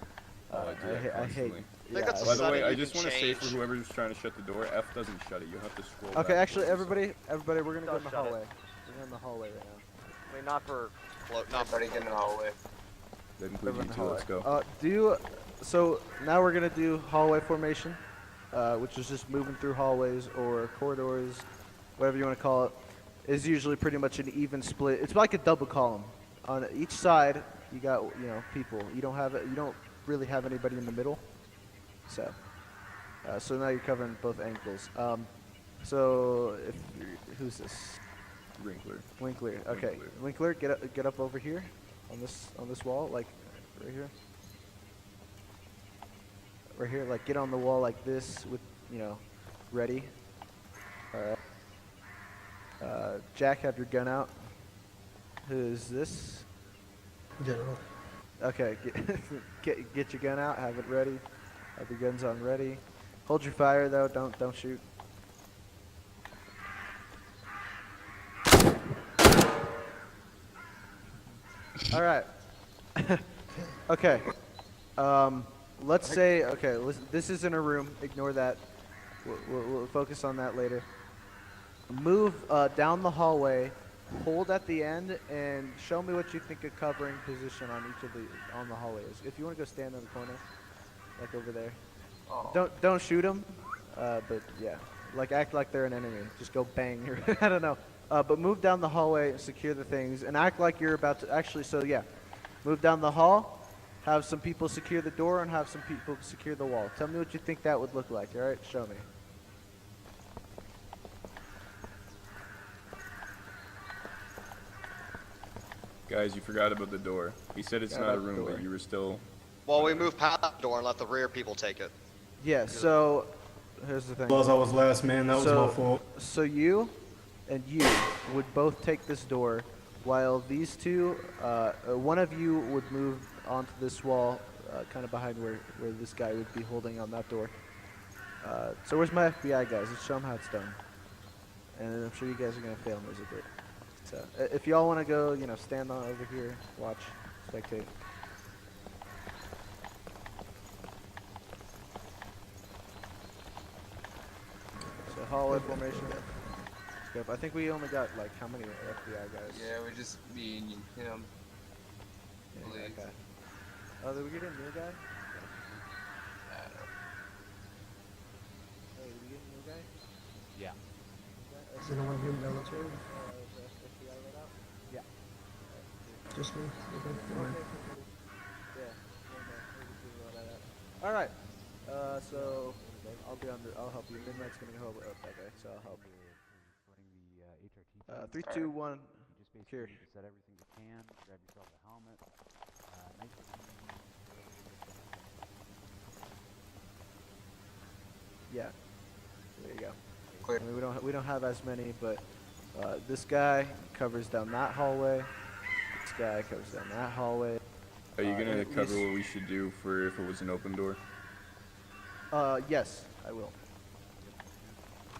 I do that I hate. constantly. think that's a By the way, setting I you just can want to say for change. whoever's trying to shut the door, F doesn't shut it. You have to scroll Okay, back actually, towards everybody, we're gonna go in the Don't shut it. hallway. We're going in the hallway right now. I mean, not for Everybody get in the hallway. That includes We're you in the two. Let's go. hallway. So now we're gonna do hallway formation, which is just moving through hallways or corridors, whatever you want to call it. Is usually pretty much an even split. It's like a double column. On each side, you got people. You don't really have anybody in the middle. So now you're covering both ankles. So who's this? Wrinkler. Winkler. Okay, Winkler, get up over here, on this wall, like right here. Right here, like get on the wall like this with ready. All right. Jack, have your gun out. Who's this? General. Okay, get your gun out. Have it ready. Have your guns on ready. Hold your fire though. Don't shoot. All right. Okay. Let's say this is in a room. Ignore that. We'll focus on that later. Move down the hallway, hold at the end, and show me what you think a covering position on each of the hallway is. If you want to go stand in the corner, like over there. Oh. Don't shoot them, but yeah, like act like they're an enemy. Just go bang. I don't know. But move down the hallway, secure the things, and act like you're about to actually. So yeah, move down the hall. Have some people secure the door and have some people secure the wall. Tell me what you think that would look like. All right, show me. Guys, you forgot about the door. He said it's Forgot not a about the room, door. but you were still. Well, we move past the door and let the rear people take it. Yeah. So here's the thing. Because I was last man, that was my fault. So you and you would both take this door, while these two, one of you would move onto this wall, kind of behind where this guy would be holding on that door. So where's my FBI guys? Let's show them how it's done. And I'm sure you guys are gonna fail miserably. So if y'all want to go, stand on over here, watch, spectate. So hallway formation. Let's go. I think we only got like how many FBI guys? Yeah, we just me and him. Yeah, believe. okay. Oh, did we get a new guy? Hey, did we get a new guy? Yeah. Is anyone here military? Is the FBI let out? Yeah. Just me? Okay. Alright. All right. So I'll be on the. I'll help you. Midnight's gonna go up that way, so I'll help. Running the HRT. Three, two, one. You just basically Here. need to set everything you can. Grab yourself a helmet. Nice Yeah. There you go. Clear. I mean, we don't have as many, but this guy covers down that hallway. This guy covers down that hallway. Are you gonna at cover least- what we should do for if it was an open door? Yes, I will.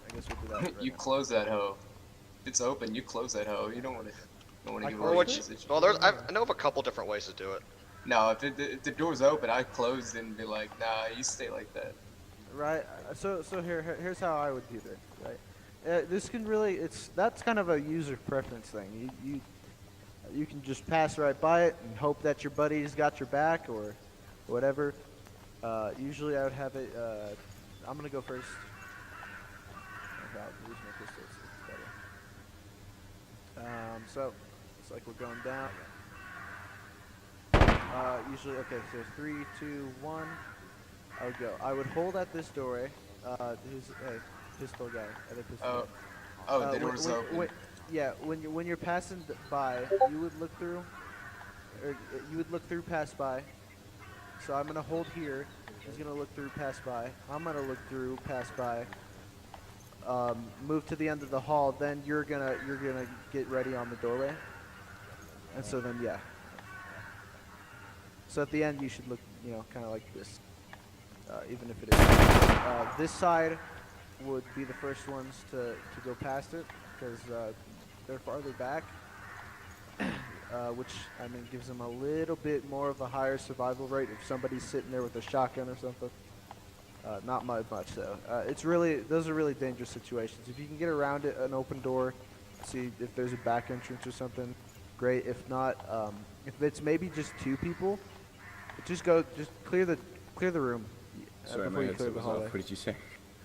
I guess we'll do that. Right You now. close that hoe. If it's open, you close that hoe. You don't want to. Don't want to I give close away it? your position. Well, I know of a couple different ways to do it. No, if the door's open, I close it and be like, nah, you stay like that. Right. So here's how I would do this. Right. This can really that's kind of a user preference thing. You can just pass right by it and hope that your buddy's got your back or whatever. Usually I would have it. I'm gonna go first. I'll use my pistol, so it's better. So it's like we're going down. Usually, okay. So 3, 2, 1. I would go. I would hold at this doorway. Hey, pistol guy, other pistol. Oh, guy. oh, the door's open. Yeah, when you're passing by, you would look through, or you would look through, pass by. So I'm gonna hold here. He's gonna look through, pass by. I'm gonna look through, pass by. Move to the end of the hall. Then you're gonna get ready on the doorway. And so then yeah. So at the end you should look, kind of like this. Even if it is. This side would be the first ones to go past it because they're farther back, which I mean gives them a little bit more of a higher survival rate if somebody's sitting there with a shotgun or something. Not much though. Those are really dangerous situations. If you can get around it, an open door, see if there's a back entrance or something, great. If not, if it's maybe just 2 people, just clear the room. Sorry, Before my you headset clear the was hallway. off. What did you say?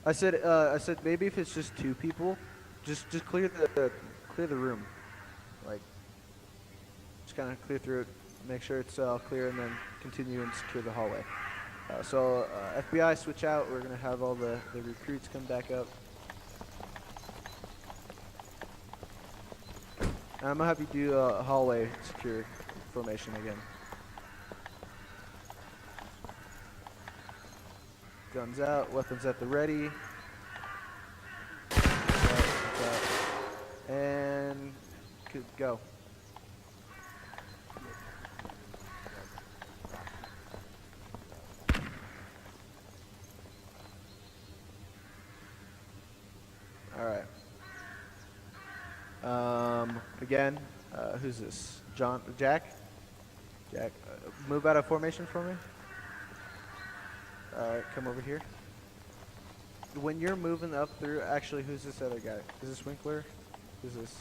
I said maybe if it's just 2 people, just clear the room, like just kind of clear through it, make sure it's all clear, and then continue and secure the hallway. So FBI switch out. We're gonna have all the recruits come back up. And I'm gonna have you do a hallway secure formation again. Guns out, weapons at the ready. And go. All right. Again, who's this? Jack? Jack, move out of formation for me. Alright, come over here. When you're moving up through, actually, who's this other guy? Is this Winkler? Who's this?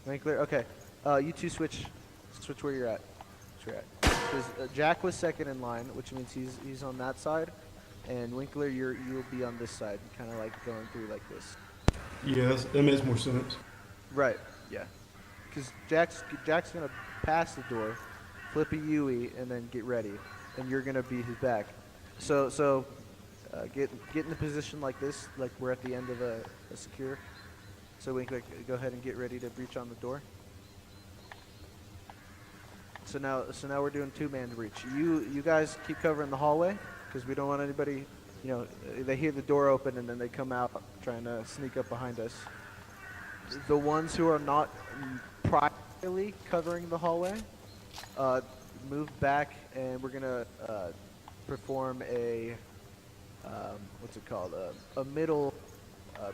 Winkler? Okay. You two switch where you're at. Switch where you're at. Because Jack was second in line, which means he's on that side, and Winkler, you'll be on this side, kind of like going through like this. Yeah, that makes more sense. Right. Yeah. Because Jack's gonna pass the door, flip a Yui, and then get ready, and you're gonna be his back. So get in a position like this, like we're at the end of a secure. So we can go ahead and get ready to breach on the door. So now we're doing 2-man breach. You guys keep covering the hallway because we don't want anybody. They hear the door open and then they come out trying to sneak up behind us. The ones who are not primarily covering the hallway, move back, and we're gonna perform a what's it called? A middle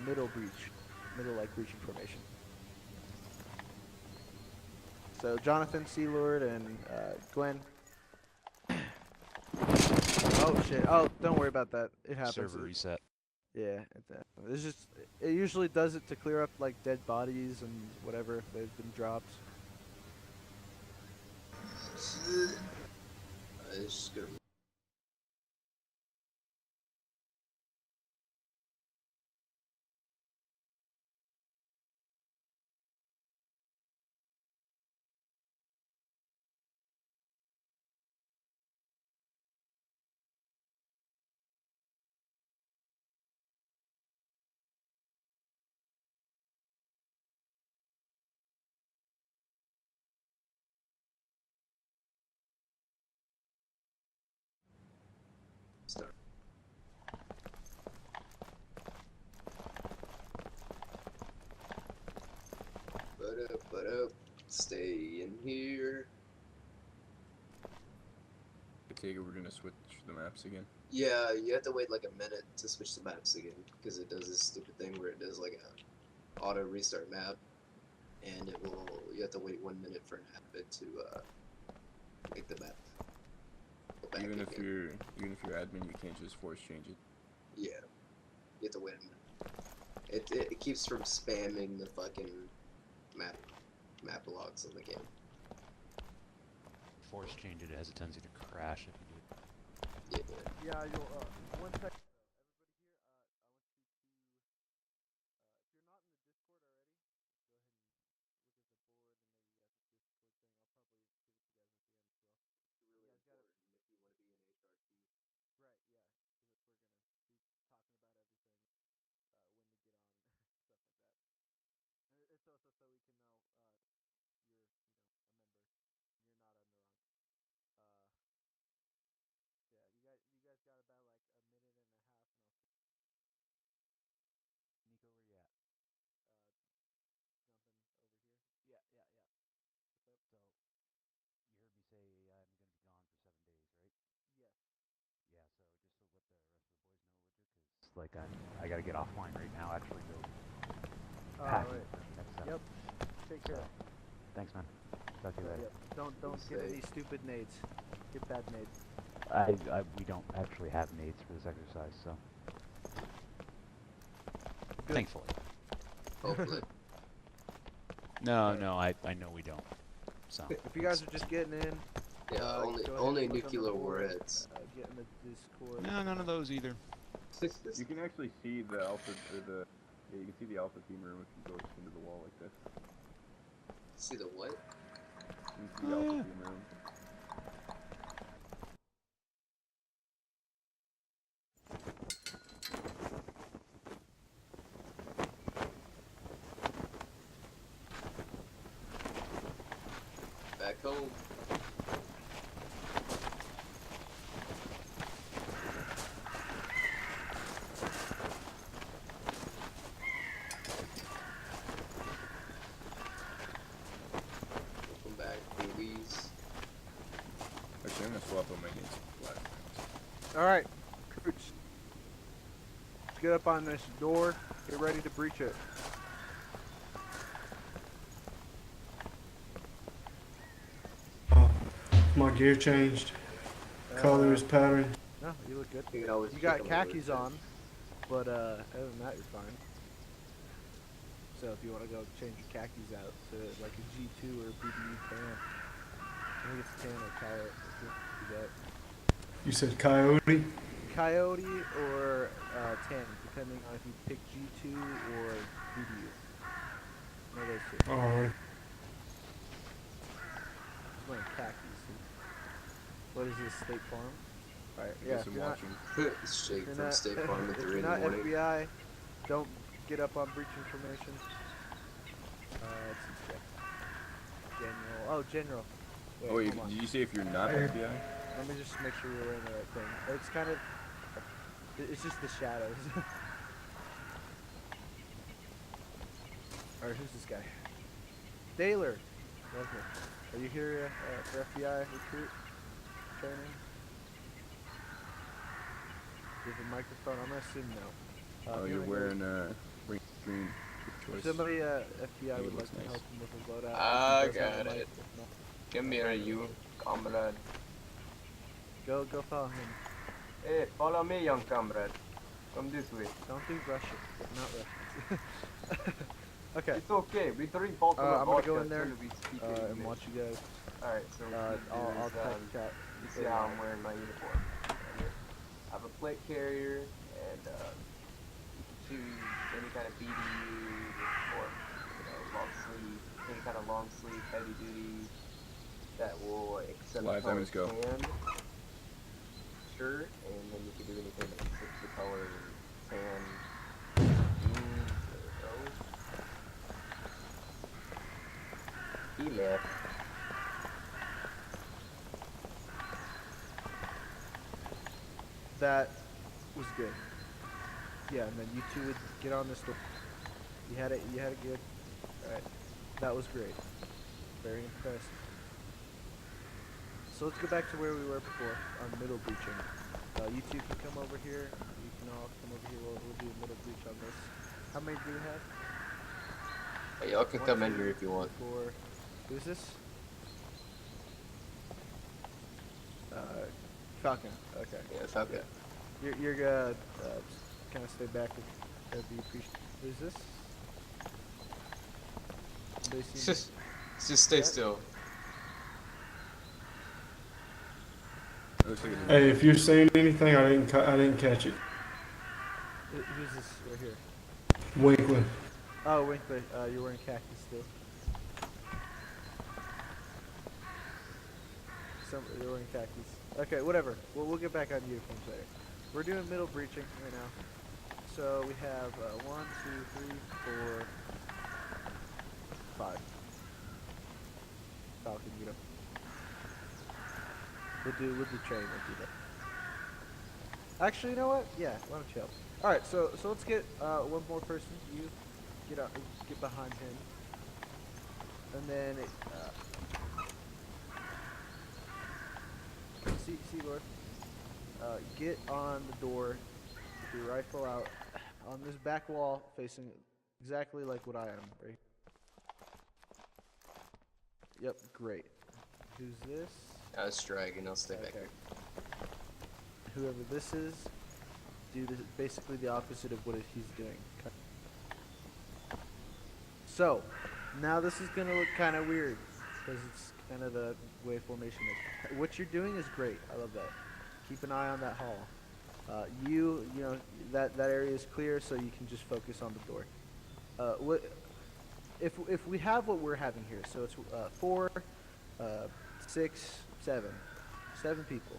breach, middle breaching formation. So Jonathan, Sealord, and Glenn. Oh shit! Oh, don't worry about that. It happens. server reset. Yeah, it usually does it to clear up like dead bodies and whatever if they've been dropped. It's just gonna Yep. Stay in here. I take it we're gonna switch the maps again. Yeah, you have to wait like a minute to switch the maps again because it does this stupid thing where it does like a auto restart map, and it will. You have to wait 1 minute for an habit to make the map go back Even if again. you're admin, you can't just force change it. Yeah, you have to wait a minute. It keeps from spamming the fucking map logs in the game. Force change it has a tendency to crash if you do it. Yeah. Yeah, you'll, one second though. Everybody here, I want you to, if you're not in the Discord already, go ahead and look at the board and there you got the Discord thing. I'll probably give it to you guys at the end as well. It's You really guys got it. important if you want to be an HRT. Right, yeah, because we're gonna be talking about everything, when to get on, stuff like that. And it's also so we can know, you're, a member, and you're not on the wrong. Uh, yeah, you guys got about like a minute and a half, and I'll Nico, where you at? jumping over here. Yeah, yeah, yeah. What's up? So, you heard me say I'm going to be gone for 7 days, right? Yes. Yeah, so just to let the rest of the boys know, would you? Because, like, I got to get offline right now, actually go packing Right. for the next 7. Yep. Take care. Thanks, man. Talk to you later. Yep. Don't get any stupid nades. Get bad nades. We don't actually have nades for this exercise, so. Good. Thankfully. Hopefully. No, I know we don't. So. If you guys are just getting in, Yeah, go ahead and only look on the nuclear board, warheads. Get in the Discord. No, none of those either. You can actually see the alpha or the you can see the alpha team room if you go into the wall like this. See the what? You can see the alpha team room. Back home. Welcome back, babies. Actually, I'm gonna swap out my nades for black things. All right, troops. Let's get up on this door. Get ready to breach it. My gear changed. Colors, pattern. No, you look good. You can always You pick got them khakis over. on, but other than that, you're fine. So if you want to go change your khakis out to like a G2 or a BDU tan, I think it's tan or coyote. Do that. You said coyote? Coyote or tan, depending on if you pick G2 or BDU. One of those two. Alright. He's wearing khakis. What is this, State Farm? Alright, I yeah. guess I'm watching. Shake If from you're State Farm at if 3 you're in the not morning. FBI, don't get up on breach information. Let's see, yeah. General. Oh, General. Wait, Oh wait, hold on. did you say if you're not Here. FBI? Let me just make sure you're wearing the right thing. It's kind of... It's just the shadows. Alright, who's this guy? Daler. Okay. Are you here for FBI recruit training? Do you have a microphone? I'm gonna assume no. Oh, if you you're wanna go- wearing green. Good choice. Somebody FBI It would looks like to nice. help him with his loadout. I If he does have a got mic, it. if not, Come here, you, comrade. Go follow him. Hey, follow me, young comrade. Come this way. Don't do Russian. Not Russian. Okay. It's okay. We drink bottles I'm of gonna vodka go in there until we speak and English. watch you guys. Alright, so I'll type chat. you see how I'm wearing my uniform. Right here. I have a plate carrier and you can choose any kind of BDU or long sleeve, any kind of long sleeve, heavy duty that will accept Live the color diamonds go. tan shirt, and then you can do anything that accepts the color tan jeans. He left. That was good. Yeah, and then you two would get on this door. You had it good. Alright. That was great. Very impressed. So let's go back to where we were before, on middle breaching. You two can come over here. You can all come over here. We'll do a middle breach on this. How many do we have? Hey, y'all can 1, come in 2, here if you want. 4. Who's this? Falcon. Okay. Yeah, Falcon. You're gonna kind of stay back. That'd be appreciated. Who's this? Anybody see me? Just stay Yeah. still. It looks like Hey, if you're saying anything, I didn't catch it. Who's this right here? Winkler. Oh, Winkler. You're wearing khakis still. You're wearing khakis. Okay, whatever. We'll get back on uniforms later. We're doing middle breaching right now. So we have 1, 2, 3, 4, 5. Falcon, you know. We'll do train. We'll do that. Actually, you know what? Yeah, why don't you help? All right, so let's get one more person. You get behind him, and then see, Lord. Get on the door. Get your rifle out on this back wall, facing exactly like what I am. Right. Yep, great. Who's this? It's Dragon. I'll stay back Okay. here. Whoever this is, do basically the opposite of what he's doing. So, now this is gonna look kind of weird because it's kind of the way formation is. What you're doing is great. I love that. Keep an eye on that hall. You know that area is clear, so you can just focus on the door. If we have what we're having here, so it's 4, 6, 7 people.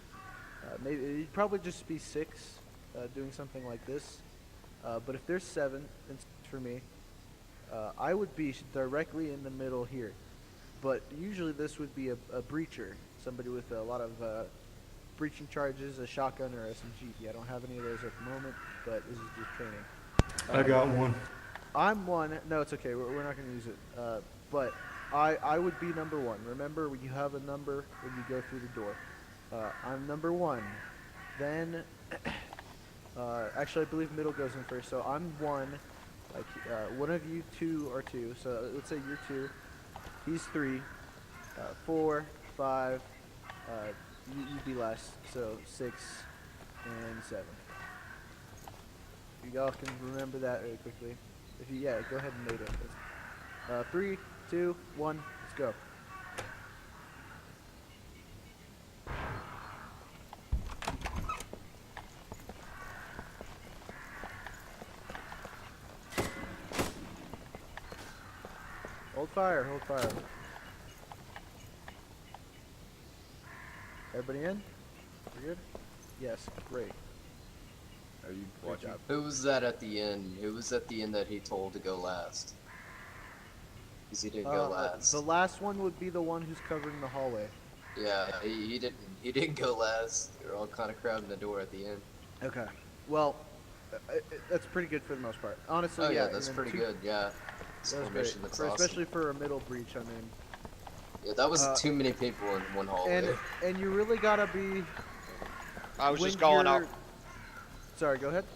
Maybe it'd probably just be 6 doing something like this. But if there's 7, for me, I would be directly in the middle here. But usually this would be a breacher, somebody with a lot of breaching charges, a shotgun or SMG. I don't have any of those at the moment, but this is just training. I got one. I'm 1. No, it's okay. We're not going to use it. But I would be number 1. Remember, you have a number when you go through the door. I'm number 1. Then, actually, I believe middle goes in first. So I'm 1. Like one of you 2 are 2. So let's say you're 2. He's 3. 4, 5. You'd be last. So 6 and 7. You all can remember that really quickly. If you go ahead and nade it. 3, 2, 1. Let's go. Hold fire, hold fire. Everybody in? You good? Yes, great. Are you Great watching? job. Who was that at the end? Who was at the end that he told to go last? Because he didn't go last. The last one would be the one who's covering the hallway. Yeah, he didn't go last. They were all kind of crowding the door at the end. Okay. Well, that's pretty good for the most part. Honestly, Oh yeah. yeah, that's and then pretty good. Yeah, this That was formation great. looks Especially awesome. for a middle breach, I mean. Yeah, that was too many people in one hallway. And you really gotta be. I was when just going out. you're- Sorry, go ahead.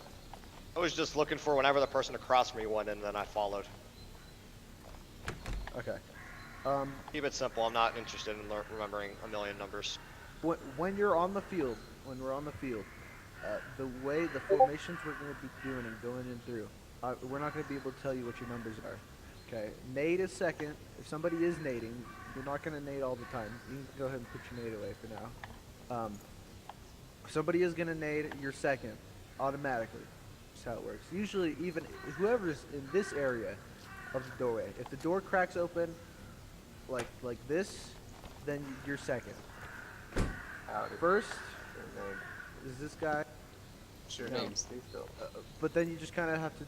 I was just looking for whenever the person across me went, and then I followed. Okay. Keep it simple. I'm not interested in remembering a million numbers. When you're on the field, the way the formations we're going to be doing and going in through, we're not going to be able to tell you what your numbers are. Okay, nade is second. If somebody is nading, you're not going to nade all the time. You can go ahead and put your nade away for now. If somebody is going to nade, you're second, automatically. That's how it works. Usually, even whoever's in this area of the doorway, if the door cracks open like this, then you're second. Howdy. First Sure name. is this guy. Sure No. name, Steve Phil. But then you just kind of have to,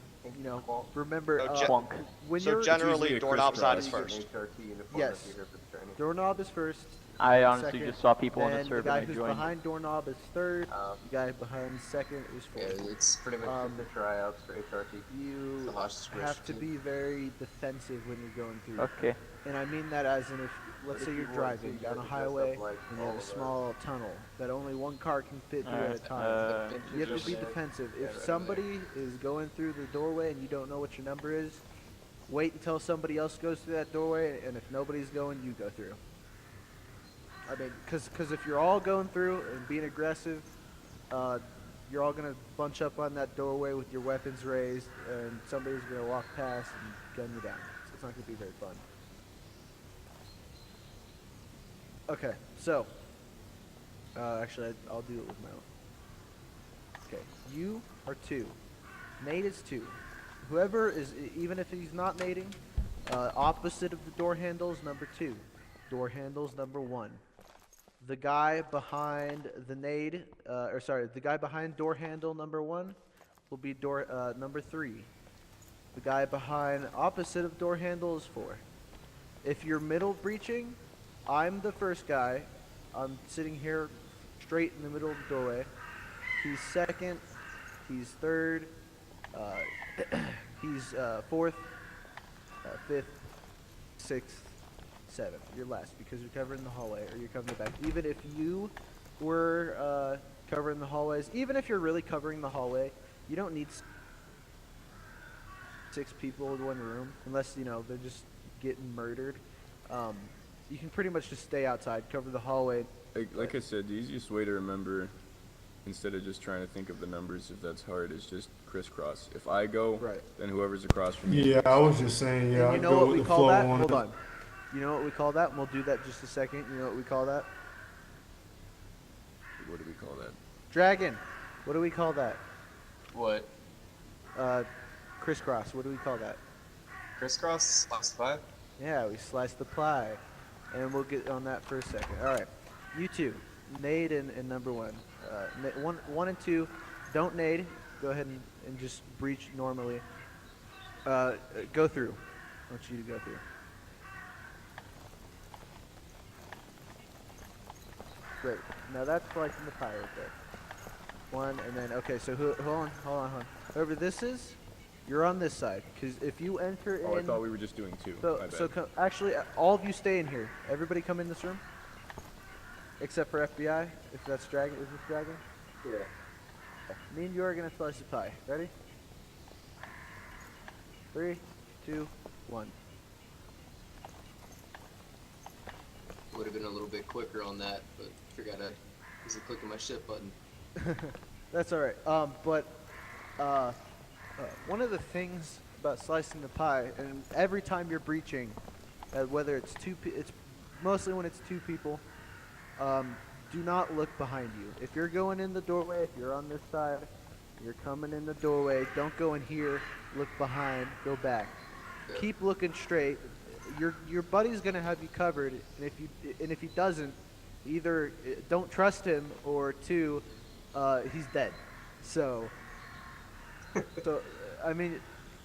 remember So when So you're usually generally, a doorknob side is crisscross. first. HRT uniform Yes. if you're here for the training. doorknob is first, I is honestly second. just saw people on the Then server the guy and I who's joined. behind doorknob is third. The guy behind second is Yeah, fourth. it's pretty much Just the tryouts for HRT. You the hostage have to team. be very defensive when you're going through. Okay. And I mean that as in if, let's But say if you're you want to, driving you down a have to dress up highway like and you have all a of us. small tunnel that only one car can fit through at a time. Alright, You have to be Just- defensive. Yeah, If right somebody is going through the doorway and you don't know what your number is, wait until somebody else goes through that doorway, and if nobody's going, you go through. I mean, because if you're all going through and being aggressive, you're all going to bunch up on that doorway with your weapons raised, and somebody's going to walk past and gun you down. So it's not going to be very fun. Okay, so, actually, I'll do it with my own. Okay, you are 2. Nate is 2. Whoever is, even if he's not mating, opposite of the door handles, number 2. Door handles, number 1. The guy behind the nade, the guy behind door handle number 1 will be door number 3. The guy behind opposite of door handle is 4. If you're middle breaching, I'm the first guy. I'm sitting here straight in the middle of the doorway. He's second. He's third. He's fourth, fifth, sixth, seventh. You're last because you're covering the hallway or you're covering the back. Even if you were covering the hallways, even if you're really covering the hallway, you don't need 6 people in one room unless, you know, they're just getting murdered. You can pretty much just stay outside, cover the hallway. Like I said, the easiest way to remember, instead of just trying to think of the numbers if that's hard, is just crisscross. If I go, Right. then whoever's across from me. Yeah, I was just saying, yeah, And I'd you know go what with we the call flow that? on Hold it. on. You know what we call that? And we'll do that in just a second. You know what we call that? What do we call that? Dragon. What do we call that? What? Crisscross. What do we call that? Crisscross? Slice pie? Yeah, we slice the pie. And we'll get on that for a second. All right. You two. Nade and number 1. 1 and 2. Don't nade. Go ahead and just breach normally. Go through. I want you to go through. Great. Now that's slicing the pie right there. 1 and then, okay, so hold on. Whoever this is, you're on this side. Because if you enter Oh, I in... thought we were just doing 2. So, My bad. actually, all of you stay in here. Everybody come in this room. Except for FBI, if that's Dragon. Is this Dragon? Yeah. Okay. Me and you are going to slice the pie. Ready? 3, 2, 1. Would have been a little bit quicker on that, but forgot I was clicking my shift button. That's all right. One of the things about slicing the pie, and every time you're breaching, whether it's it's mostly when it's 2 people. Do not look behind you. If you're going in the doorway, if you're on this side, you're coming in the doorway. Don't go in here. Look behind. Go back. Yeah. Keep looking straight. Your buddy's gonna have you covered, and if he doesn't, either don't trust him or 2, he's dead. So I mean,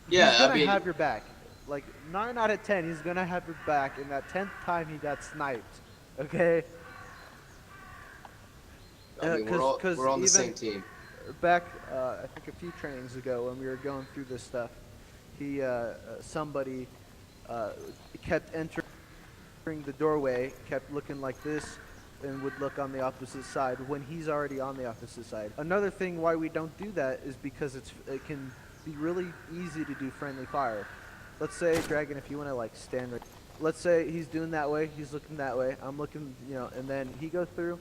Yeah, he's gonna I mean, have your back. Like 9 out of 10, he's gonna have your back. And that 10th time, he got sniped. Okay. I mean, we're on the same even team. Back, I think a few trainings ago when we were going through this stuff, somebody kept entering the doorway, kept looking like this, and would look on the opposite side when he's already on the opposite side. Another thing why we don't do that is because it can be really easy to do friendly fire. Let's say, Dragon, if you want to like stand right, let's say he's doing that way, he's looking that way, I'm looking, you know, and then he goes through,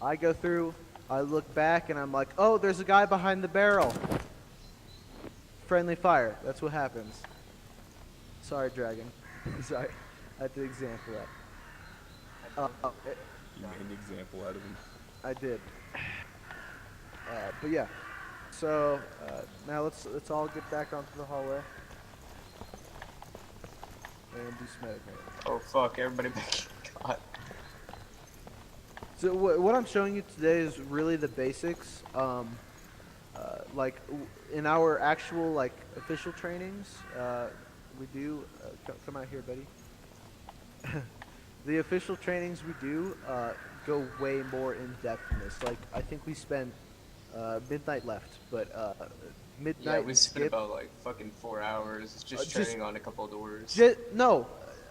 I go through, I look back, and I'm like, oh, there's a guy behind the barrel. Friendly fire. That's what happens. Sorry, Dragon. Sorry. I had to example that. You made an example out of him. I did. But yeah. So now let's all get back onto the hallway and do smoke. Oh fuck! Everybody back. God. So what I'm showing you today is really the basics. Like in our actual like official trainings, we do come out here, buddy. the official trainings we do go way more in depth than this. Like I think we spent midnight left, but midnight Yeah, we and spent skip. about like fucking 4 hours just Just training on a couple of doors. no,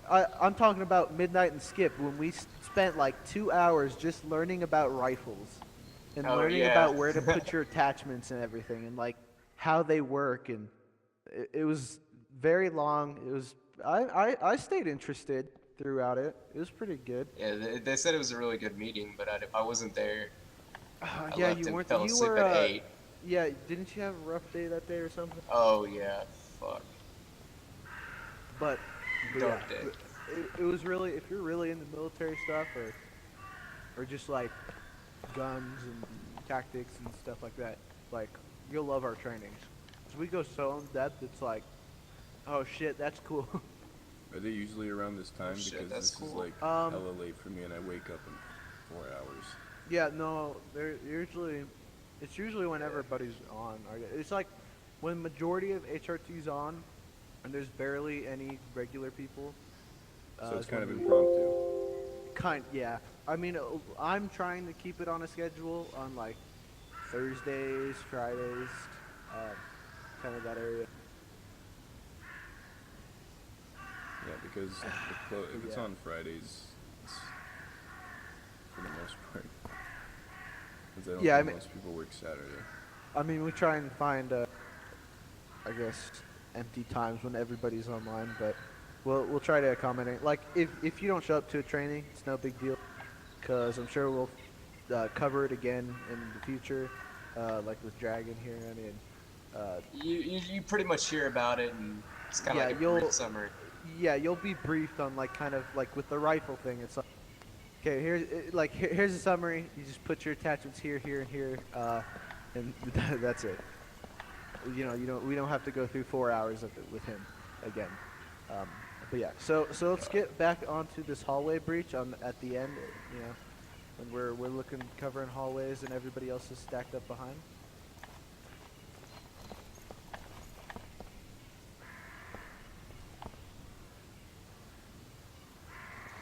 I'm talking about midnight and skip when we spent like 2 hours just learning about rifles and Oh, learning yeah. about where to put your attachments and everything and like how they work and it was very long. It was I stayed interested throughout it. It was pretty good. Yeah, they said it was a really good meeting, but I wasn't there. I Yeah, left you and weren't. fell You asleep were. at 8. Yeah, didn't you have a rough day that day or something? Oh, yeah, fuck. But yeah, Dark day. it was really if you're really into military stuff or just like guns and tactics and stuff like that, like you'll love our trainings. 'Cause we go so in depth, it's like, oh shit, that's cool. Are they usually around this time? shit, Because that's this is cool. like hella late for me, and I wake up in 4 hours. Yeah, no, they're usually, it's usually when everybody's on. It's like when majority of HRT's on, and there's barely any regular people. So it's is kind of when impromptu. yeah. I mean, I'm trying to keep it on a schedule on like Thursdays, Fridays, kind of that area. Yeah, because if it's Yeah. on Fridays, it's for the most part. Because I don't Yeah, think I mean- most people work Saturday. I mean, we try and find, I guess, empty times when everybody's online, but we'll try to accommodate. Like, if you don't show up to a training, it's no big deal, because I'm sure we'll cover it again in the future, like with Dragon here. I mean, You pretty much hear about it, and it's kind of Yeah, like a you'll- brief summary. yeah, you'll be briefed on like kind of like with the rifle thing. It's like, okay, here's a summary. You just put your attachments here, here, and here, and that's it. We don't have to go through 4 hours of it with him again. But yeah, so let's get back onto this hallway breach at the end. You know, when we're looking covering hallways and everybody else is stacked up behind.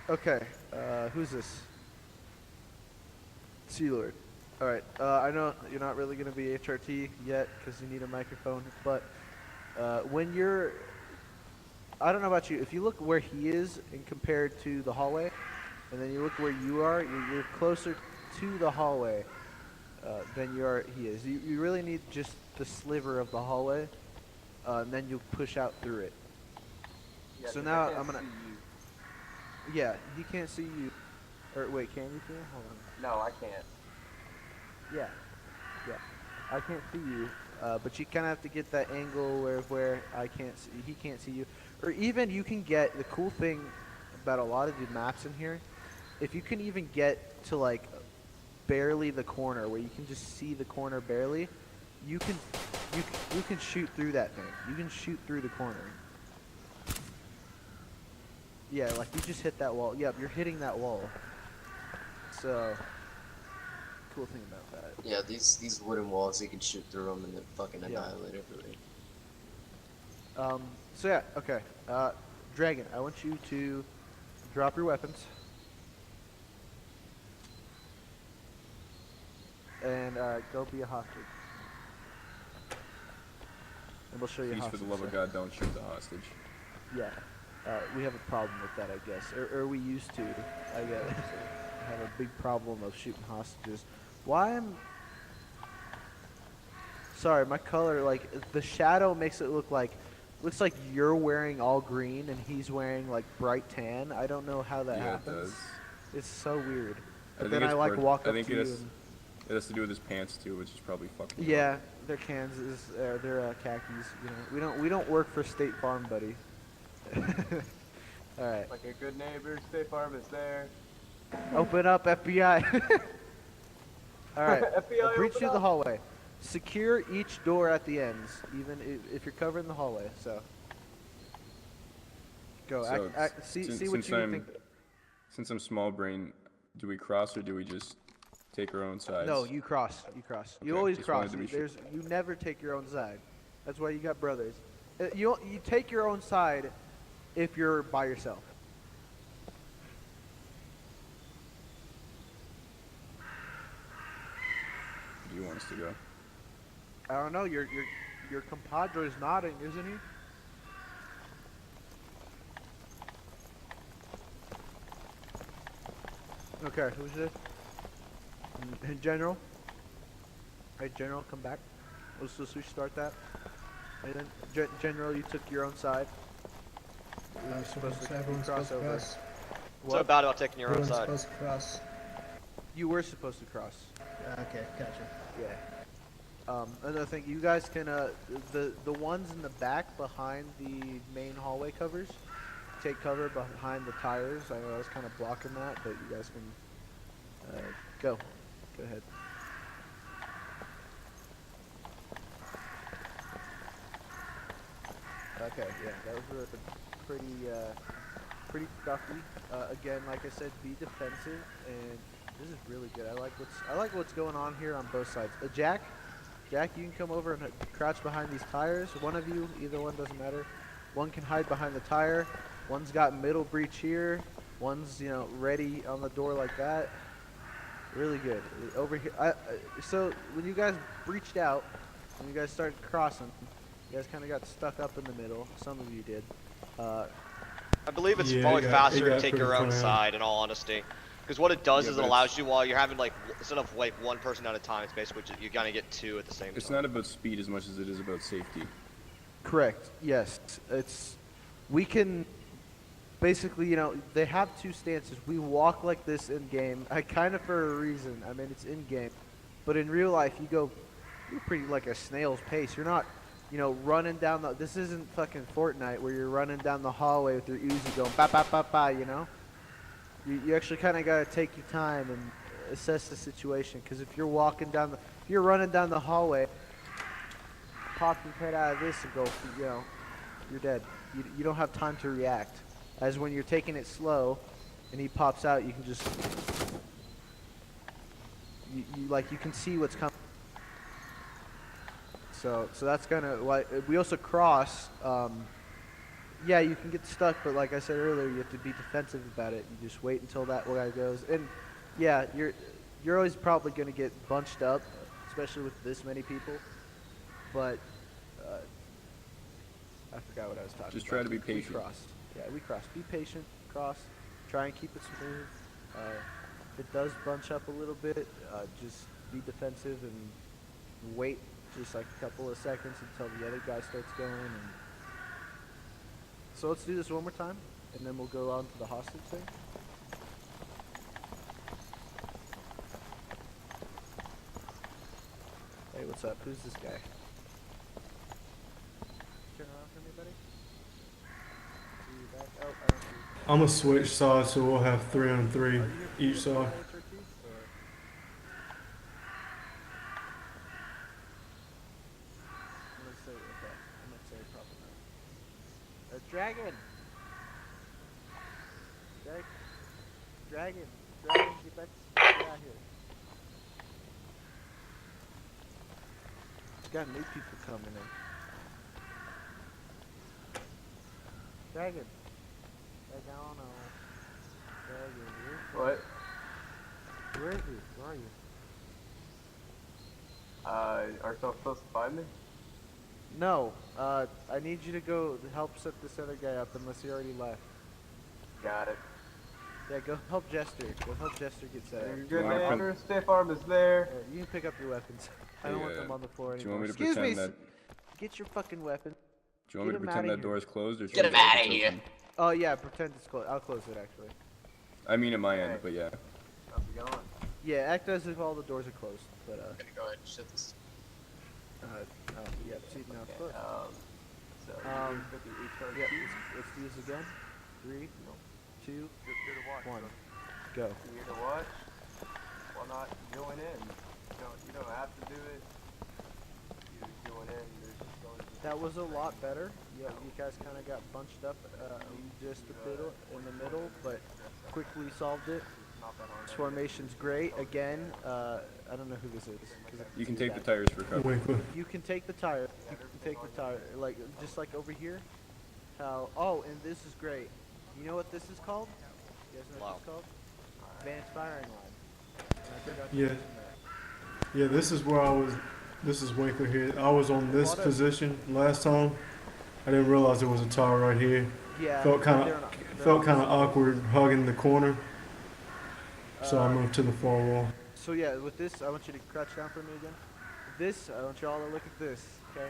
Okay, who's this? Sea Lord. All right, I know you're not really going to be HRT yet because you need a microphone, but when you're, I don't know about you, if you look where he is and compared to the hallway, and then you look where you are, you're closer to the hallway than he is. You really need just the sliver of the hallway, and then you'll push out through it. Yeah, So 'cause now I can't I'm gonna- see you. Yeah, he can't see you. Or wait, can you see him? Hold on. No, I can't. Yeah, yeah. I can't see you, but you kind of have to get that angle where he can't see you. Or even you can get the cool thing about a lot of the maps in here. If you can even get to like barely the corner where you can just see the corner barely, you can shoot through that thing. You can shoot through the corner. Yeah, like you just hit that wall. Yep, you're hitting that wall. So, cool thing about that. Yeah, these wooden walls, you can shoot through them and then fucking Yeah. annihilate everybody. So yeah, okay. Dragon, I want you to drop your weapons. And go be a hostage. And we'll show you Please, hostage. for the love of God, don't shoot the hostage. Yeah. We have a problem with that, I guess. Or we used to, I guess. Have a big problem of shooting hostages. Why am... Sorry, my color, like, the shadow makes it looks like you're wearing all green and he's wearing, like, bright tan. I don't know how that Yeah, it happens. does. It's so weird. I But think then it's I, like, part- walk I up think to it you has, and... it has to do with his pants too, which is probably fucking. him Yeah, up. they're Kansas. They're khakis. You know, we don't work for State Farm, buddy. All right, Like a good neighbor, State Farm is there. open up, FBI. All right, FBI, breach open through the up. hallway. Secure each door at the ends, even if you're covering the hallway. So, go. So See since- what since you I'm- think. Since I'm small brain, do we cross or do we just take our own sides? No, you cross. You cross. You Okay, always just wanted cross. to be sure. You never take your own side. That's why you got brothers. You take your own side if you're by yourself. wants to go. I don't know. Your compadre is nodding, isn't he? Okay, who's this? General. Hey, General, come back. Let's restart that. And then, General, you took your own side. Everyone's supposed to cross. What's so bad about taking your own Everyone's side? supposed to cross. You were supposed to cross. Okay, gotcha. Yeah. Another thing, you guys can the ones in the back behind the main hallway covers, take cover behind the tires. I know I was kind of blocking that, but you guys can go ahead. Okay, yeah, that was pretty stuffy. Again, like I said, be defensive, and this is really good. I like what's going on here on both sides. Jack, you can come over and crouch behind these tires. One of you, either one doesn't matter. One can hide behind the tire. One's got middle breach here. One's ready on the door like that. Really good. Over here. So when you guys breached out, when you guys started crossing, you guys kind of got stuck up in the middle. Some of you did. I believe it's Yeah, probably it faster to got take pretty your own cramped. side, in all honesty. Because what it does Yeah, is it but allows you, while you're having like, instead of like one person at a time, it's basically you're gonna get two at the same time. It's not about speed as much as it is about safety. Correct. Yes. We can basically, they have two stances. We walk like this in game. I kind of for a reason. I mean, it's in game, but in real life, you're pretty like a snail's pace. You're not, running down this isn't fucking Fortnite where you're running down the hallway with your Uzi going ba ba ba ba. You actually kind of gotta take your time and assess the situation. Because if you're if you're running down the hallway, pop your head out of this and go, you're dead. You don't have time to react. As when you're taking it slow, and he pops out, you can just, you can see what's coming. So that's kind of why we also cross. Yeah, you can get stuck, but like I said earlier, you have to be defensive about it. You just wait until that guy goes. And yeah, you're always probably going to get bunched up, especially with this many people. But I forgot what I was talking about. Just try to be patient. We cross. Yeah, we cross. Be patient. Cross. Try and keep it smooth. If it does bunch up a little bit, just be defensive and wait just like a couple of seconds until the other guy starts going. And so let's do this one more time, and then we'll go on to the hostage thing. Hey, what's up? Who's this guy? Turn around for anybody? See you back. Oh, I don't see you. I'm gonna switch sides, so we'll have 3-on-3 each side. HRT, or- I'm gonna say, okay. I'm gonna say probably not. Dragon! Dragon, get back, get out here. It's got new people coming in. Dragon. I don't know. Dragon, What? where is he? Where are you? Are you supposed to find me? No, I need you to go help set this other guy up unless he already left. Got it. Yeah, go help Jester. Go help Jester get set up. You're good, Alright, man. Stiff arm is there. You can pick up your weapons. I don't want them on the floor Do you want anymore. me to Excuse me. pretend Get your fucking weapon. Do you want me to Get him pretend outta that here. door is closed, or should Get we him go with outta the here. token? Oh yeah, pretend it's closed. I'll close it actually. I mean at my end, Okay. but yeah. How's it going? Yeah, act as if all the doors are closed. But I'm gonna go ahead and shut this. oh yeah, see now it's closed. So Um, you put the HRT. Yeah, let's do this again. 3, 2, You're here to watch. 1, go. You're here to watch. Why not join in? You don't have to do it. You just join in. You're just going to That was a lot better. Yeah, you guys kind of got bunched up just a bit in the middle, but quickly solved it. not that hard. This formation's great. Again, I don't know who this is. 'Cause You can it's take the back. tires for cover. Winkler. You can take the tire. You can take the tire. Like just like over here. How? Oh, and this is great. You know what this is called? You guys know what this is called? Advanced firing line. And I forgot to Yeah. mention that. Yeah, this is where I was. This is Winkler here. I was on this What a- position last time. I didn't realize there was a tower right here. Yeah. Felt kind they're of not- they're felt on kind this of side. awkward hugging the corner, so I Uh, moved to the far wall. So yeah, with this, I want you to crouch down for me again. This, I want you all to look at this, okay?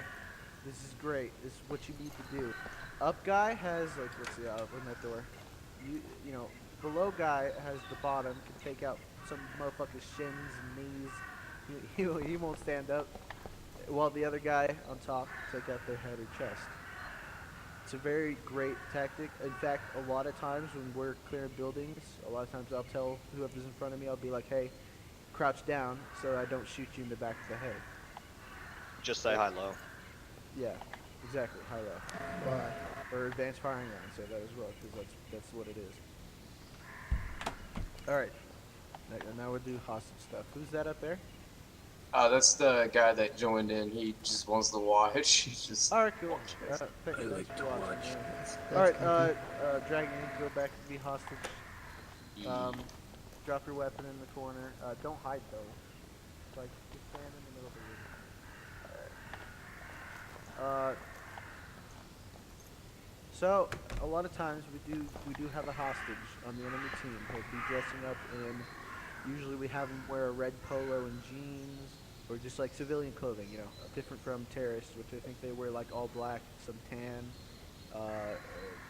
This is great. This is what you need to do. Up guy has like, let's see, I'll open that door. You know, below guy has the bottom, can take out some motherfucker's shins and knees. He won't stand up. While the other guy on top can take out their head or chest. It's a very great tactic. In fact, a lot of times when we're clearing buildings, a lot of times I'll tell whoever's in front of me, I'll be like, hey, crouch down so I don't shoot you in the back of the head. Just say high low. Yeah, exactly, high low. Why? Or advanced firing line, say that as well, because that's what it is. Alright, now we'll do hostage stuff. Who's that up there? That's the guy that joined in. He just wants to watch. He's just. Alright, cool. watch. Thanks like for to watching, watch. man. Alright, Dragon, you can go back to be hostage. Drop your weapon in the corner. Don't hide though. Like, just stand in the middle of the room. Alright. So a lot of times we do have a hostage on the enemy team. He'll be dressing up in. Usually we have him wear a red polo and jeans, or just like civilian clothing. You know, different from terrorists, which I think they wear like all black, some tan,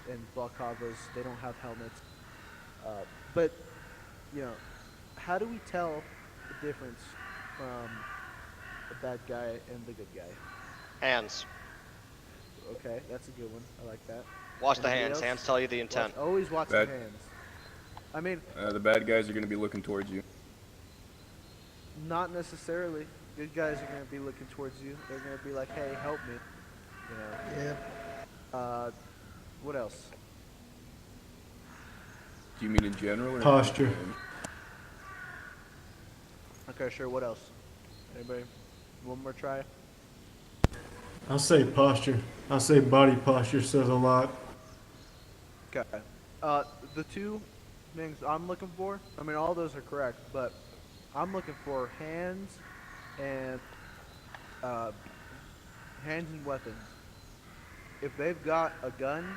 and balaclavas. They don't have helmets. But you know, how do we tell the difference from the bad guy and the good guy? Hands. Okay, that's a good one. I like that. Watch the Anybody hands. else? Hands tell you the intent. Always watch Bad- the hands. I mean, The bad guys are going to be looking towards you. not necessarily. Good guys are going to be looking towards you. They're going to be like, hey, help me. You know. Yeah. What else? Do you mean in general or Posture. in game? Okay, sure. What else? Anybody? One more try? I'll say posture. I'll say body posture says a lot. Okay. The two things I'm looking for, I mean, all those are correct, but I'm looking for hands and weapons. If they've got a gun,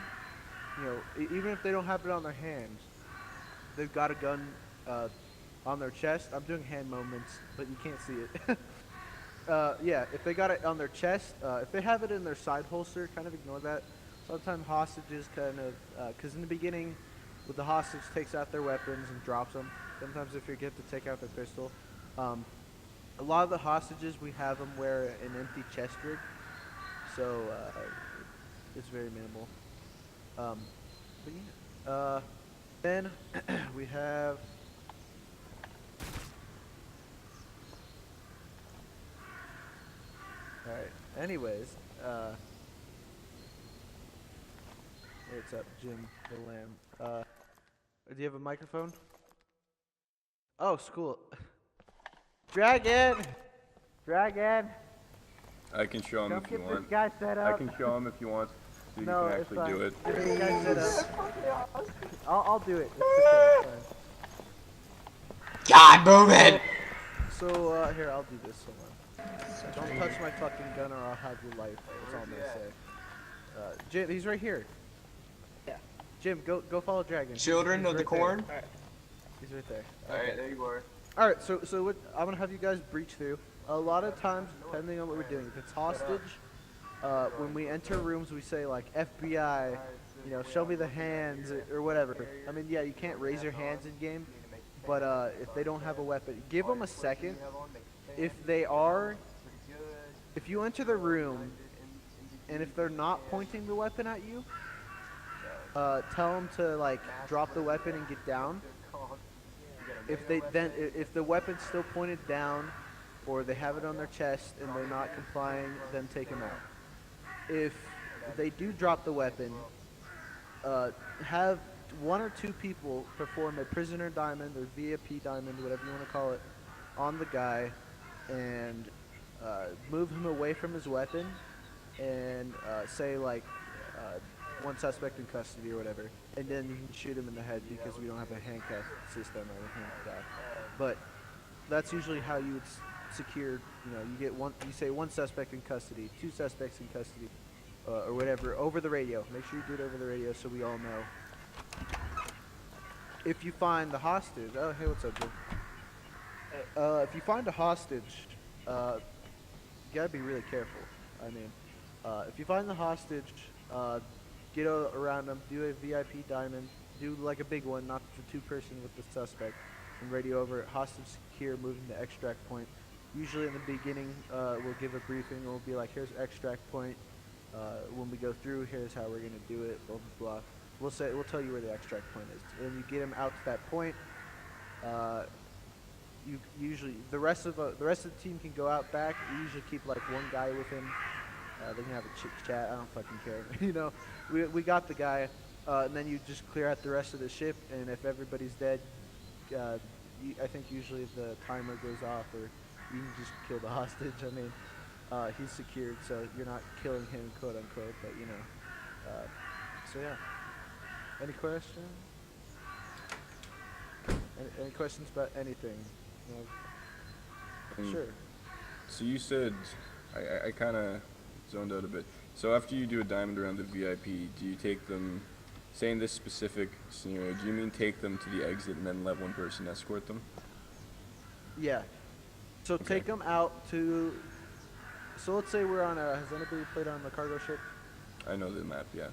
you know, even if they don't have it on their hands, they've got a gun on their chest. I'm doing hand movements, but you can't see it. Yeah, if they got it on their chest, if they have it in their side holster, kind of ignore that. Sometimes hostages kind of, because in the beginning, with the hostage takes out their weapons and drops them. Sometimes they forget to take out their pistol. A lot of the hostages, we have them wear an empty chest rig, so it's very minimal. But yeah. Then we have. Alright, anyways, what's up, Jim the Lamb? Do you have a microphone? Oh, school. Dragon! Dragon! I can show him Come if you get this want. guy set I up. can show him if you want, so you No, can it's actually fine. do it. Get this guy set up. I'll do it. It's okay, it's God, move it! fine. So, here, I'll do this. Hold on. Don't touch my fucking gun or I'll have your life. That's all I'm gonna say. Jim, he's right here. Yeah. Jim, go follow Dragon. Children He's of the right there. corn? He's right there. Alright, there you are. Alright, so what, I'm gonna have you guys breach through. A lot of times, depending on what we're doing, if it's hostage, when we enter rooms, we say like FBI, you know, show me the hands or whatever. I mean, yeah, you can't raise your hands in game, but if they don't have a weapon, give them a second. If you enter the room, and if they're not pointing the weapon at you, tell them to like drop the weapon and get down. If the weapon's still pointed down, or they have it on their chest and they're not complying, then take them out. If they do drop the weapon, have one or two people perform a prisoner diamond or VIP diamond, whatever you want to call it, on the guy, and move him away from his weapon, and say like one suspect in custody or whatever, and then you can shoot him in the head because we don't have a handcuff system or anything like that. But that's usually how you would secured. You know, you get one. You say one suspect in custody, two suspects in custody, or whatever over the radio. Make sure you do it over the radio so we all know. If you find the hostage, oh hey, what's up, Jim? If you find a hostage, you gotta be really careful. I mean, if you find the hostage, get around them, do a VIP diamond, do like a big one, not the two-person with the suspect, and radio over hostage secure, moving to extract point. Usually in the beginning, we'll give a briefing. We'll be like, here's extract point. When we go through, here's how we're gonna do it. Blah blah blah. We'll tell you where the extract point is, and you get them out to that point. You usually the rest of the team can go out back. You usually keep like one guy with him. They can have a chit chat. I don't fucking care. You know, we got the guy, and then you just clear out the rest of the ship. And if everybody's dead, I think usually the timer goes off, or you can just kill the hostage. I mean, he's secured, so you're not killing him, quote unquote. But you know, so yeah. Any questions? Any questions about anything? Sure. So you said, I kind of zoned out a bit. So after you do a diamond around the VIP, do you take them, say in this specific scenario, do you mean take them to the exit and then let one person escort them? Yeah. So Okay. take them out to, so let's say we're on has anybody played on the cargo ship? I know the map, yeah.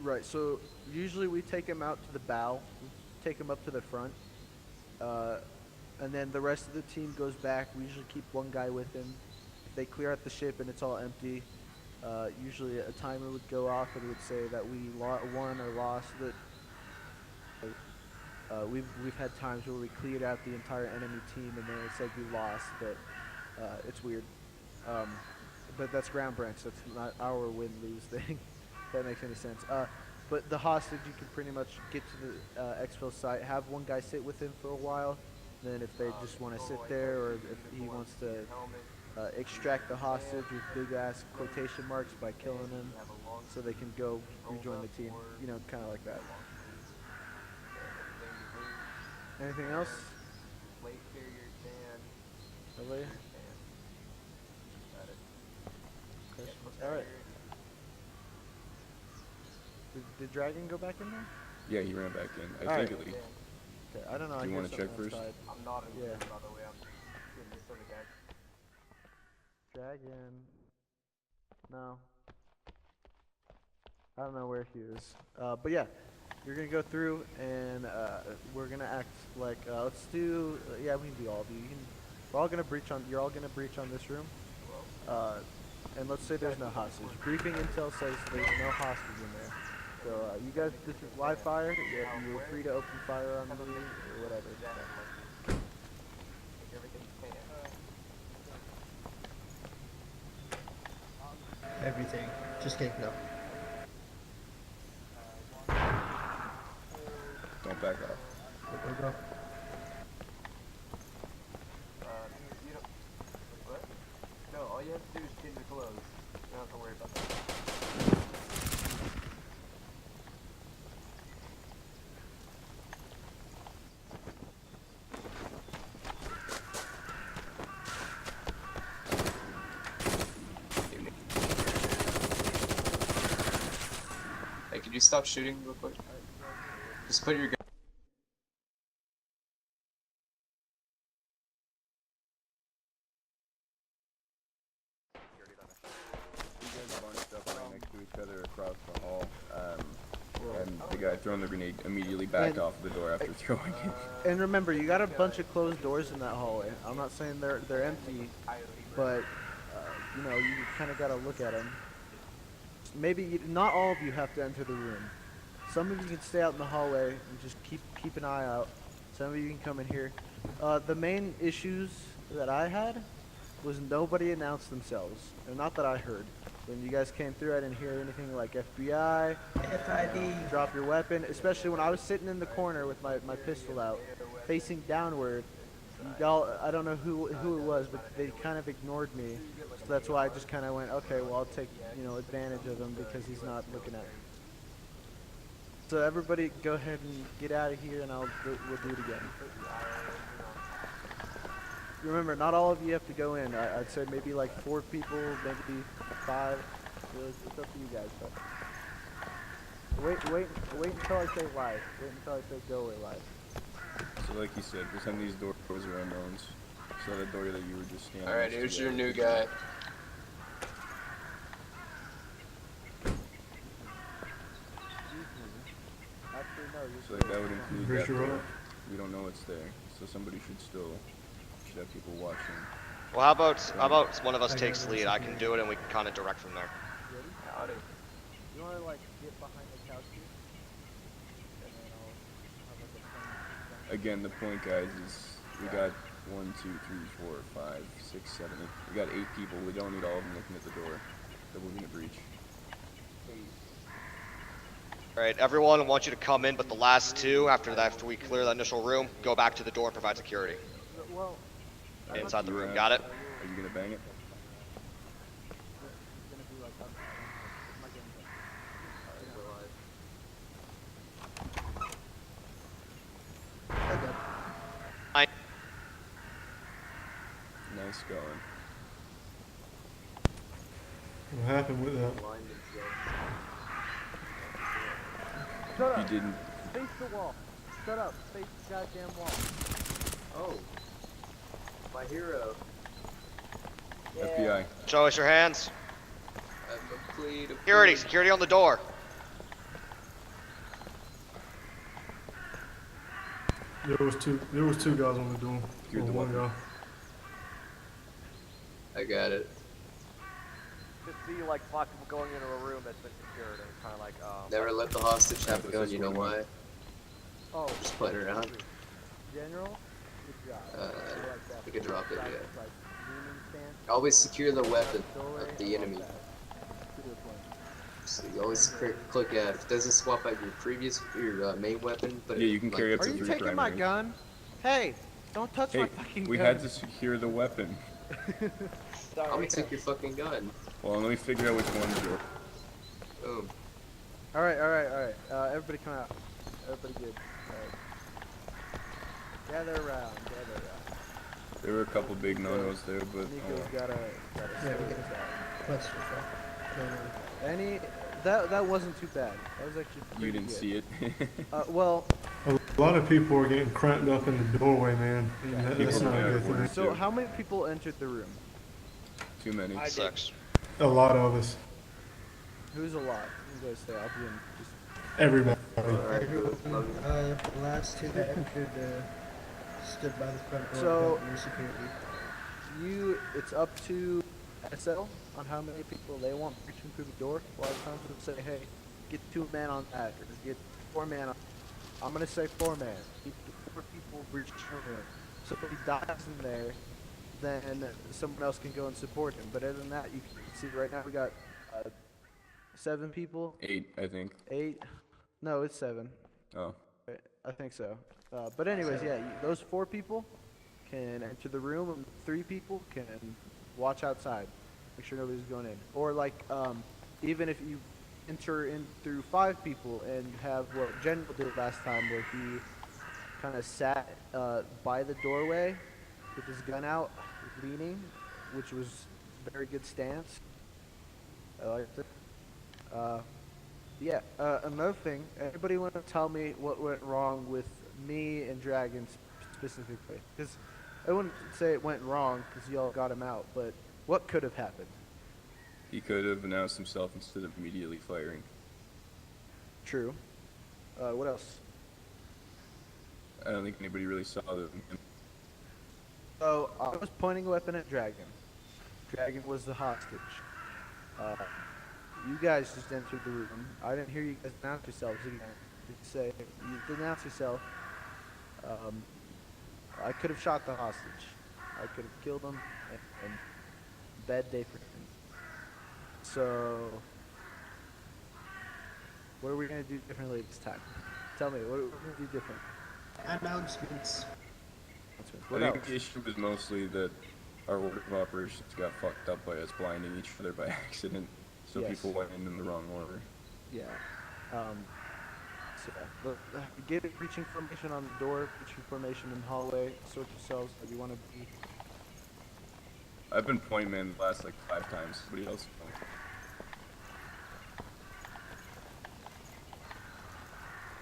Right, so usually we take them out to the bow, we take them up to the front, and then the rest of the team goes back. We usually keep one guy with him. If they clear out the ship and it's all empty, usually a timer would go off and it would say that we won or lost. We've had times where we cleared out the entire enemy team and then it said we lost, but it's weird. But that's ground branch, that's not our win-lose thing, if that makes any sense. But the hostage, you can pretty much get to the exfil site, have one guy sit with him for a while, then if they just want to sit there, or if he wants to extract the hostage with big ass quotation marks by killing him, so they can go rejoin the team, you know, kind of like that. Anything else? Plate carrier can. Really? Okay. All right. Did Dragon go back in there? Yeah, he ran back in. I All think right. at least. Okay, I don't know. Do you I hear wanna check something first? outside. I'm not in Yeah. by the way. I'm getting this other guy. Dragon. No. I don't know where he is. But yeah, you're gonna go through and we're gonna act like let's do. Yeah, we can do all of you. We're all gonna breach on. You're all gonna breach on this room. And let's say there's no hostage. Briefing intel says there's no hostage in there. So you guys, this is live fire. Yeah, you're free to open fire on me or whatever. Take everything you can. Everything. Just kidding. No. Don't back off. Go, go. You don't. What? No, all you have to do is change your clothes. You don't have to worry about that. Hey, could you stop shooting real quick? Just put your gun. You guys bunched up right next to each other across the hall, and the guy throwing the grenade immediately backed off the door after throwing it. And remember, you got a bunch of closed doors in that hallway. I'm not saying they're empty, but you know, you kind of got to look at them. Maybe not all of you have to enter the room. Some of you can stay out in the hallway and just keep an eye out. Some of you can come in here. The main issues that I had was nobody announced themselves, and not that I heard. When you guys came through, I didn't hear anything like FBI, FID. drop your weapon, especially when I was sitting in the corner with my pistol out, facing downward. Y'all, I don't know who it was, but they kind of ignored me. So that's why I just kind of went, okay, well, I'll take, you know, advantage of him because he's not looking at me. So everybody go ahead and get out of here, and we'll do it again. remember, not all of you have to go in. I'd say maybe like 4 people, maybe 5. It's up to you guys. But wait until I say live. Wait until I say go away live. So like you said, pretend these doors are unknowns. So the door that you were just standing Alright, next here's to, your new guy. Actually, no. So like that would include that Visual. door. We don't know it's there, so somebody should have people watching. Well, how about one of us I takes got lead? it. I can do it, and we can kind of direct from there. Howdy. You want to like get behind the couch here? And then I'll have like a plan. Again, the point, guys, is we got 1, 2, 3, 4, 5, 6, 7, 8. We got 8 people. We don't need all of them looking at the door that we're gonna breach. All right, everyone, I want you to come in, but the last 2, after we clear the initial room, go back to the door and provide security. Well, Inside the room, You, got it? Are you gonna bang it? it's gonna be like my game. Nice going. What happened with that? Shut You up. didn't. Face the wall. Shut up. Face the goddamn wall. Oh. My hero. FBI. Show us your hands. I'm a plea to Security on the door. There was two guys on the door. Secured the Or one weapon. guy. I got it. Just see like 5 people going into a room that's been secured, and it's kind of like Never let the hostage have a gun, you know why? Oh, Just playing around. General, good job. Uh, I like that. I could drop it, Like, yeah. like, leaning stance, Always secure the weapon doorway, of the I love enemy. that. To the point. So you always click F. It doesn't swap out your main weapon, but Yeah, you can like, carry up Are to you 3 taking my primaries. gun? Hey, don't touch Hey, my fucking we gun. had to secure the weapon. I'm gonna take your fucking gun. Well, let me figure out which one's yours. Boom. Alright. Everybody come out. Everybody good. Alright. Gather around. There were a couple big no-nos there, but Nico's gotta Yeah, sort we get this it. out. Cluster fuck. No, no. That wasn't too bad. That was actually pretty you didn't good. see it. Well, A lot of people are getting cramped up in the doorway, man. And that's People not may a have good thing. orders. so how many people entered the room? Too many. 6. A lot of us. Who's a lot? You guys say I'll be in just Everybody. Everyone, the last 2 that entered, stood by the front door So- without your security. it's up to SL on how many people they want breaching through the door. A lot of times they'll say, hey, get 2 men on that, or get 4 men on. I'm gonna say 4 men. Keep 4 people breaching the room. So if he dies in there, then someone else can go and support him. But other than that, you can see right now we got 7 people, 8, I think. 8. No, it's 7. Oh. I think so. But anyways, yeah, those 4 people can enter the room, and 3 people can watch outside, make sure nobody's going in. Or like, even if you enter in through 5 people and have what General did last time, where he kind of sat by the doorway with his gun out, leaning, which was a very good stance. I liked it. Yeah, another thing, anybody want to tell me what went wrong with me and Dragon specifically? Because I wouldn't say it went wrong because y'all got him out, but what could have happened? He could have announced himself instead of immediately firing. True. What else? I don't think anybody really saw that. So, I was pointing a weapon at Dragon. Dragon was the hostage. You guys just entered the room. I didn't hear you guys announce yourselves again. Did you say you didn't announce yourself? I could have shot the hostage. I could have killed him, and bad day for him. So, what are we gonna do differently this time? Tell me, what are we gonna do different? Announcements. What I else? think the issue was mostly that our order of operations got fucked up by us blinding each other by accident, so Yes. people went in the wrong order. Yeah. So yeah, get breaching formation on the door, breaching formation in the hallway, sort yourselves where you want to be. I've been point man the last like 5 times. Somebody else.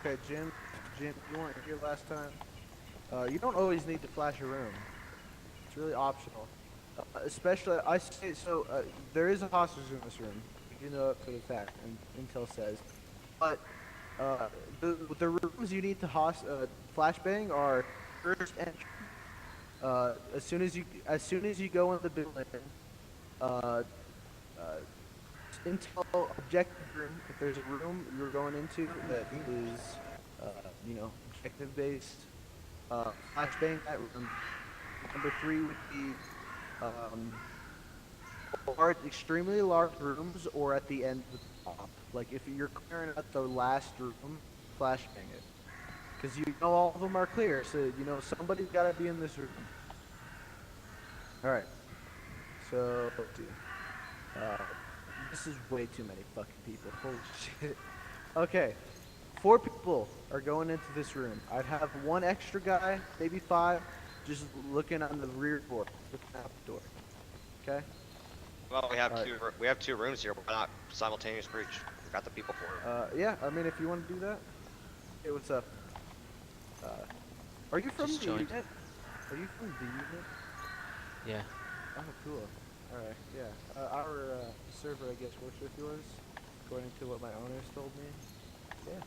Okay, Jim, you weren't here last time. You don't always need to flash a room. It's really optional. Especially, I say so. There is a hostage in this room. You know it for the fact, and Intel says. But the rooms you need to flashbang are first entry. As soon as you go in the building, uh, Intel objective room. If there's a room you're going into that is, objective based, flashbang that room. Number 3 would be extremely large rooms or at the end of the top. Like if you're clearing out the last room, flashbang it. Because you know all of them are clear, so you know somebody's got to be in this room. Alright. So, this is way too many fucking people. Holy shit. Okay. 4 people are going into this room. I'd have 1 extra guy, maybe 5, just looking on the rear door, looking out the door. Okay? Well, we have 2 rooms here. Why not simultaneous breach? We've got the people for it. Yeah, I mean, if you want to do that. Hey, what's up? Are you from the unit? Are you from the unit? Yeah. Oh, cool. Alright, yeah. Our server, I guess, works with yours, according to what my owners told me. Yeah.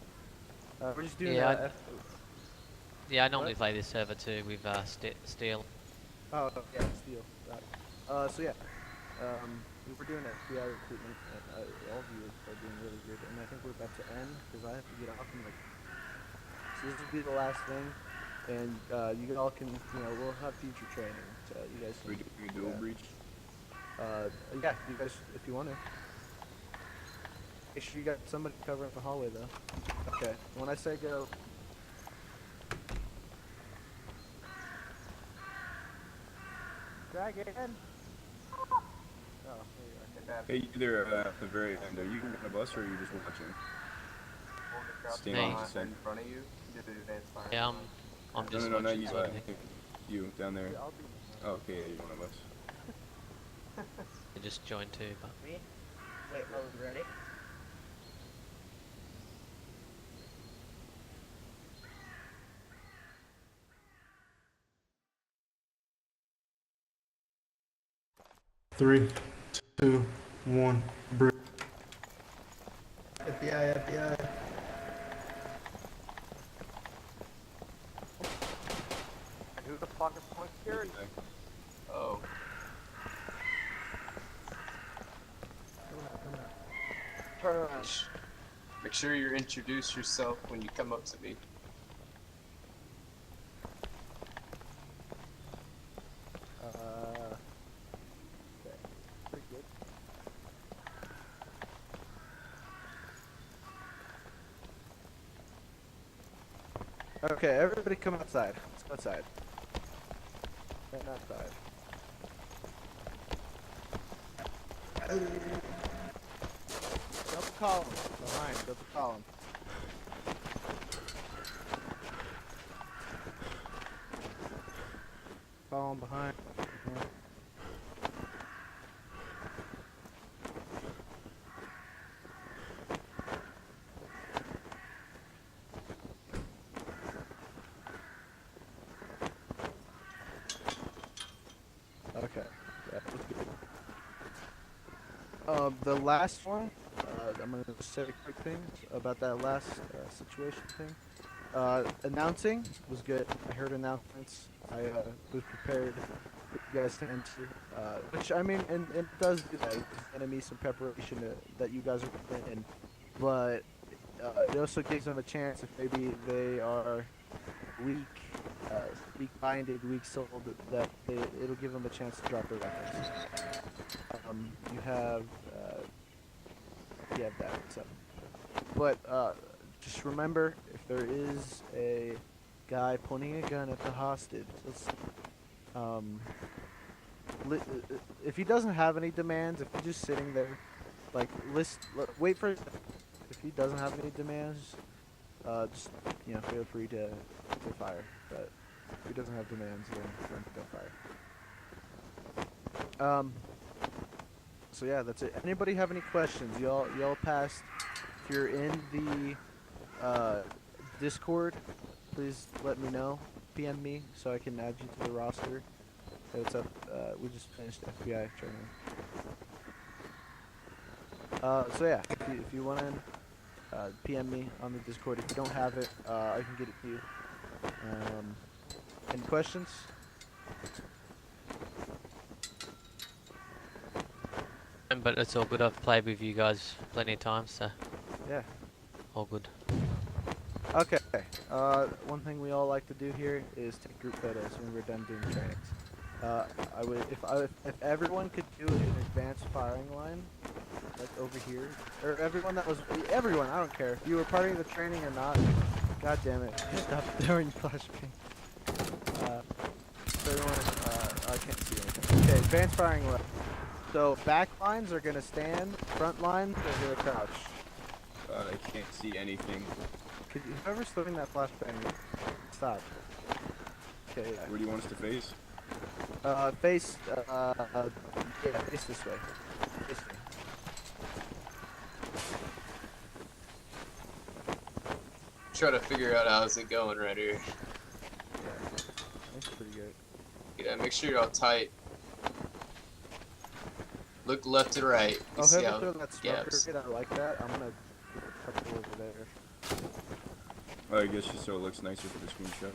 We're just doing Yeah, I normally play this server too with Steel. Oh, yeah, Steel. Right. So yeah. We're doing FBI recruitment, and all of you are doing really good, and I think we're about to end, because I have to get off in like... So this will be the last thing, and you all can, we'll have future training, so you guys can... We do a breach? Yeah, you guys, if you want to. Make sure you got somebody covering the hallway, though. Okay, when I say go... Dragon! Oh, there you are. Hey, you there at the very end. Are you on a bus or are you just watching? Staying on the in front of you. Do the advanced fire. Yeah, I'm just no, not watching. you. You down there. Oh, okay, yeah, you're on a bus. I just joined too, but Me? Wait, are we ready? Three, two, one, break. FBI, FBI. Who the fuck is pulling security? Oh. Turn around. Make sure you introduce yourself when you come up to me. Okay. Pretty good. Okay, everybody come outside. Let's go outside. And outside. Double column. Behind, double column. Column behind. Okay. That was good. The last one, I'm going to say quick things about that last situation thing. Announcing was good. I heard announcements. I was prepared for you guys to enter. Which, I mean, and it does do that. It's enemy some preparation that you guys are putting in. But it also gives them a chance if maybe they are weak-minded, weak-souled, that it'll give them a chance to drop their weapons. You have that. So, but just remember, if there is a guy pointing a gun at the hostage, if he doesn't have any demands, if he's just sitting there, like wait for. If he doesn't have any demands, just feel free to fire. But if he doesn't have demands, then don't fire. So yeah, that's it. Anybody have any questions? Y'all passed. If you're in the Discord, please let me know. PM me so I can add you to the roster. Hey, what's up? We just finished FBI training. So yeah, if you want in, PM me on the Discord. If you don't have it, I can get it to you. Any questions? But it's all good. I've played with you guys plenty of times, so Yeah. all good. Okay. One thing we all like to do here is take group photos when we're done doing trainings. I would, if everyone could do an advanced firing line, like over here, or everyone, I don't care if you were part of the training or not. God damn it! Stop throwing flashbang. Everyone, I can't see anything. Okay, advanced firing line. So back lines are gonna stand, front lines are gonna crouch. God, I can't see anything. Could you, whoever's throwing that flashbang, stop. Okay. Yeah. Where do you want us to face? Face, yeah, face this way. Face me. Try to figure out how's it going right here. Yeah, that's pretty good. Yeah, make sure you're all tight. Look left and right. Oh, See whoever how threw that smoker gaps. hit, I like that. I'm gonna put a couple over there. Oh, I guess just so it looks nicer for the screenshot.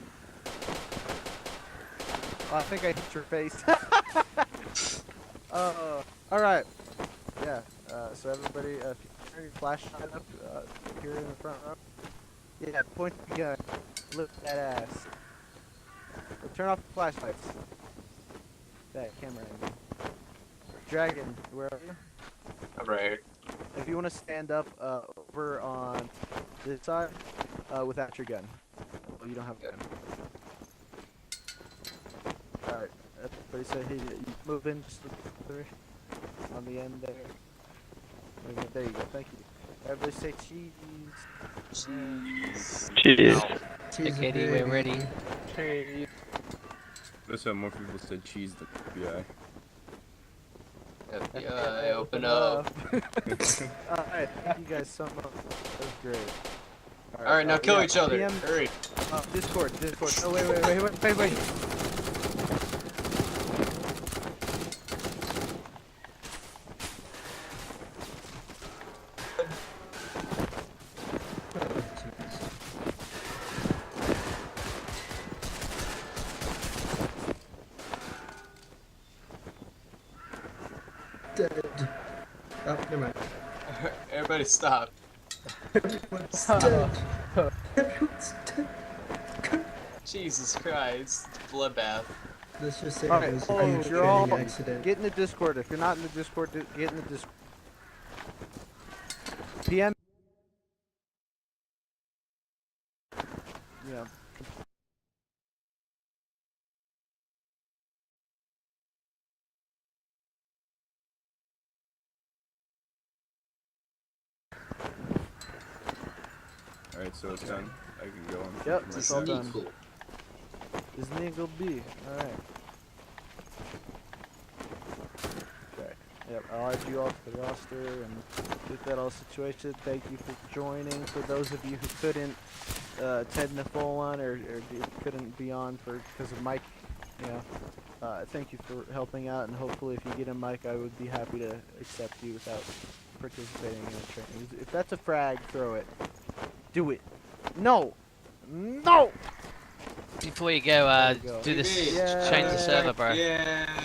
Oh, I think I hit your face. Alright. Yeah, so everybody, if you turn your flashlight up here in the front row. Yeah, point the gun. Look at that ass. Turn off the flashlights. That camera angle. Dragon, where are you? I'm right here. If you want to stand up over on this side without your gun. Well, you don't have a gun. Alright, everybody say hey, you move in just on the end there. There you go, thank you. Everybody say cheese. Cheese. Cheers. Cheese Okay, and we're gravy. ready. Notice how more people said cheese than FBI. FBI, open up. Alright, thank you guys so much. That was great. Alright, now kill yeah, each other. PM, Hurry. Discord. Oh, wait. Dead. Oh, never mind. Everybody stop. Everyone's dead. Everyone's dead. Jesus Christ. Bloodbath. Let's just say Alright, it was a oh, huge you're all training accident. get in the Discord. If you're not in the Discord, get in the Discord. PM. Yeah. Alright, so it's done. I can go on. Yep, my it's all tab. done. Cool. Is Niggle B. Alright. Okay. Yep, I'll add you all to the roster and get that all situated. Thank you for joining. For those of you who couldn't attend the full one or couldn't be on because of Mike, thank you for helping out, and hopefully if you get a mic, I would be happy to accept you without participating in a training. If that's a frag, throw it. Do it. No! No! Before you go, There you go. do this. Yeah. Change the server, bro. Yeah.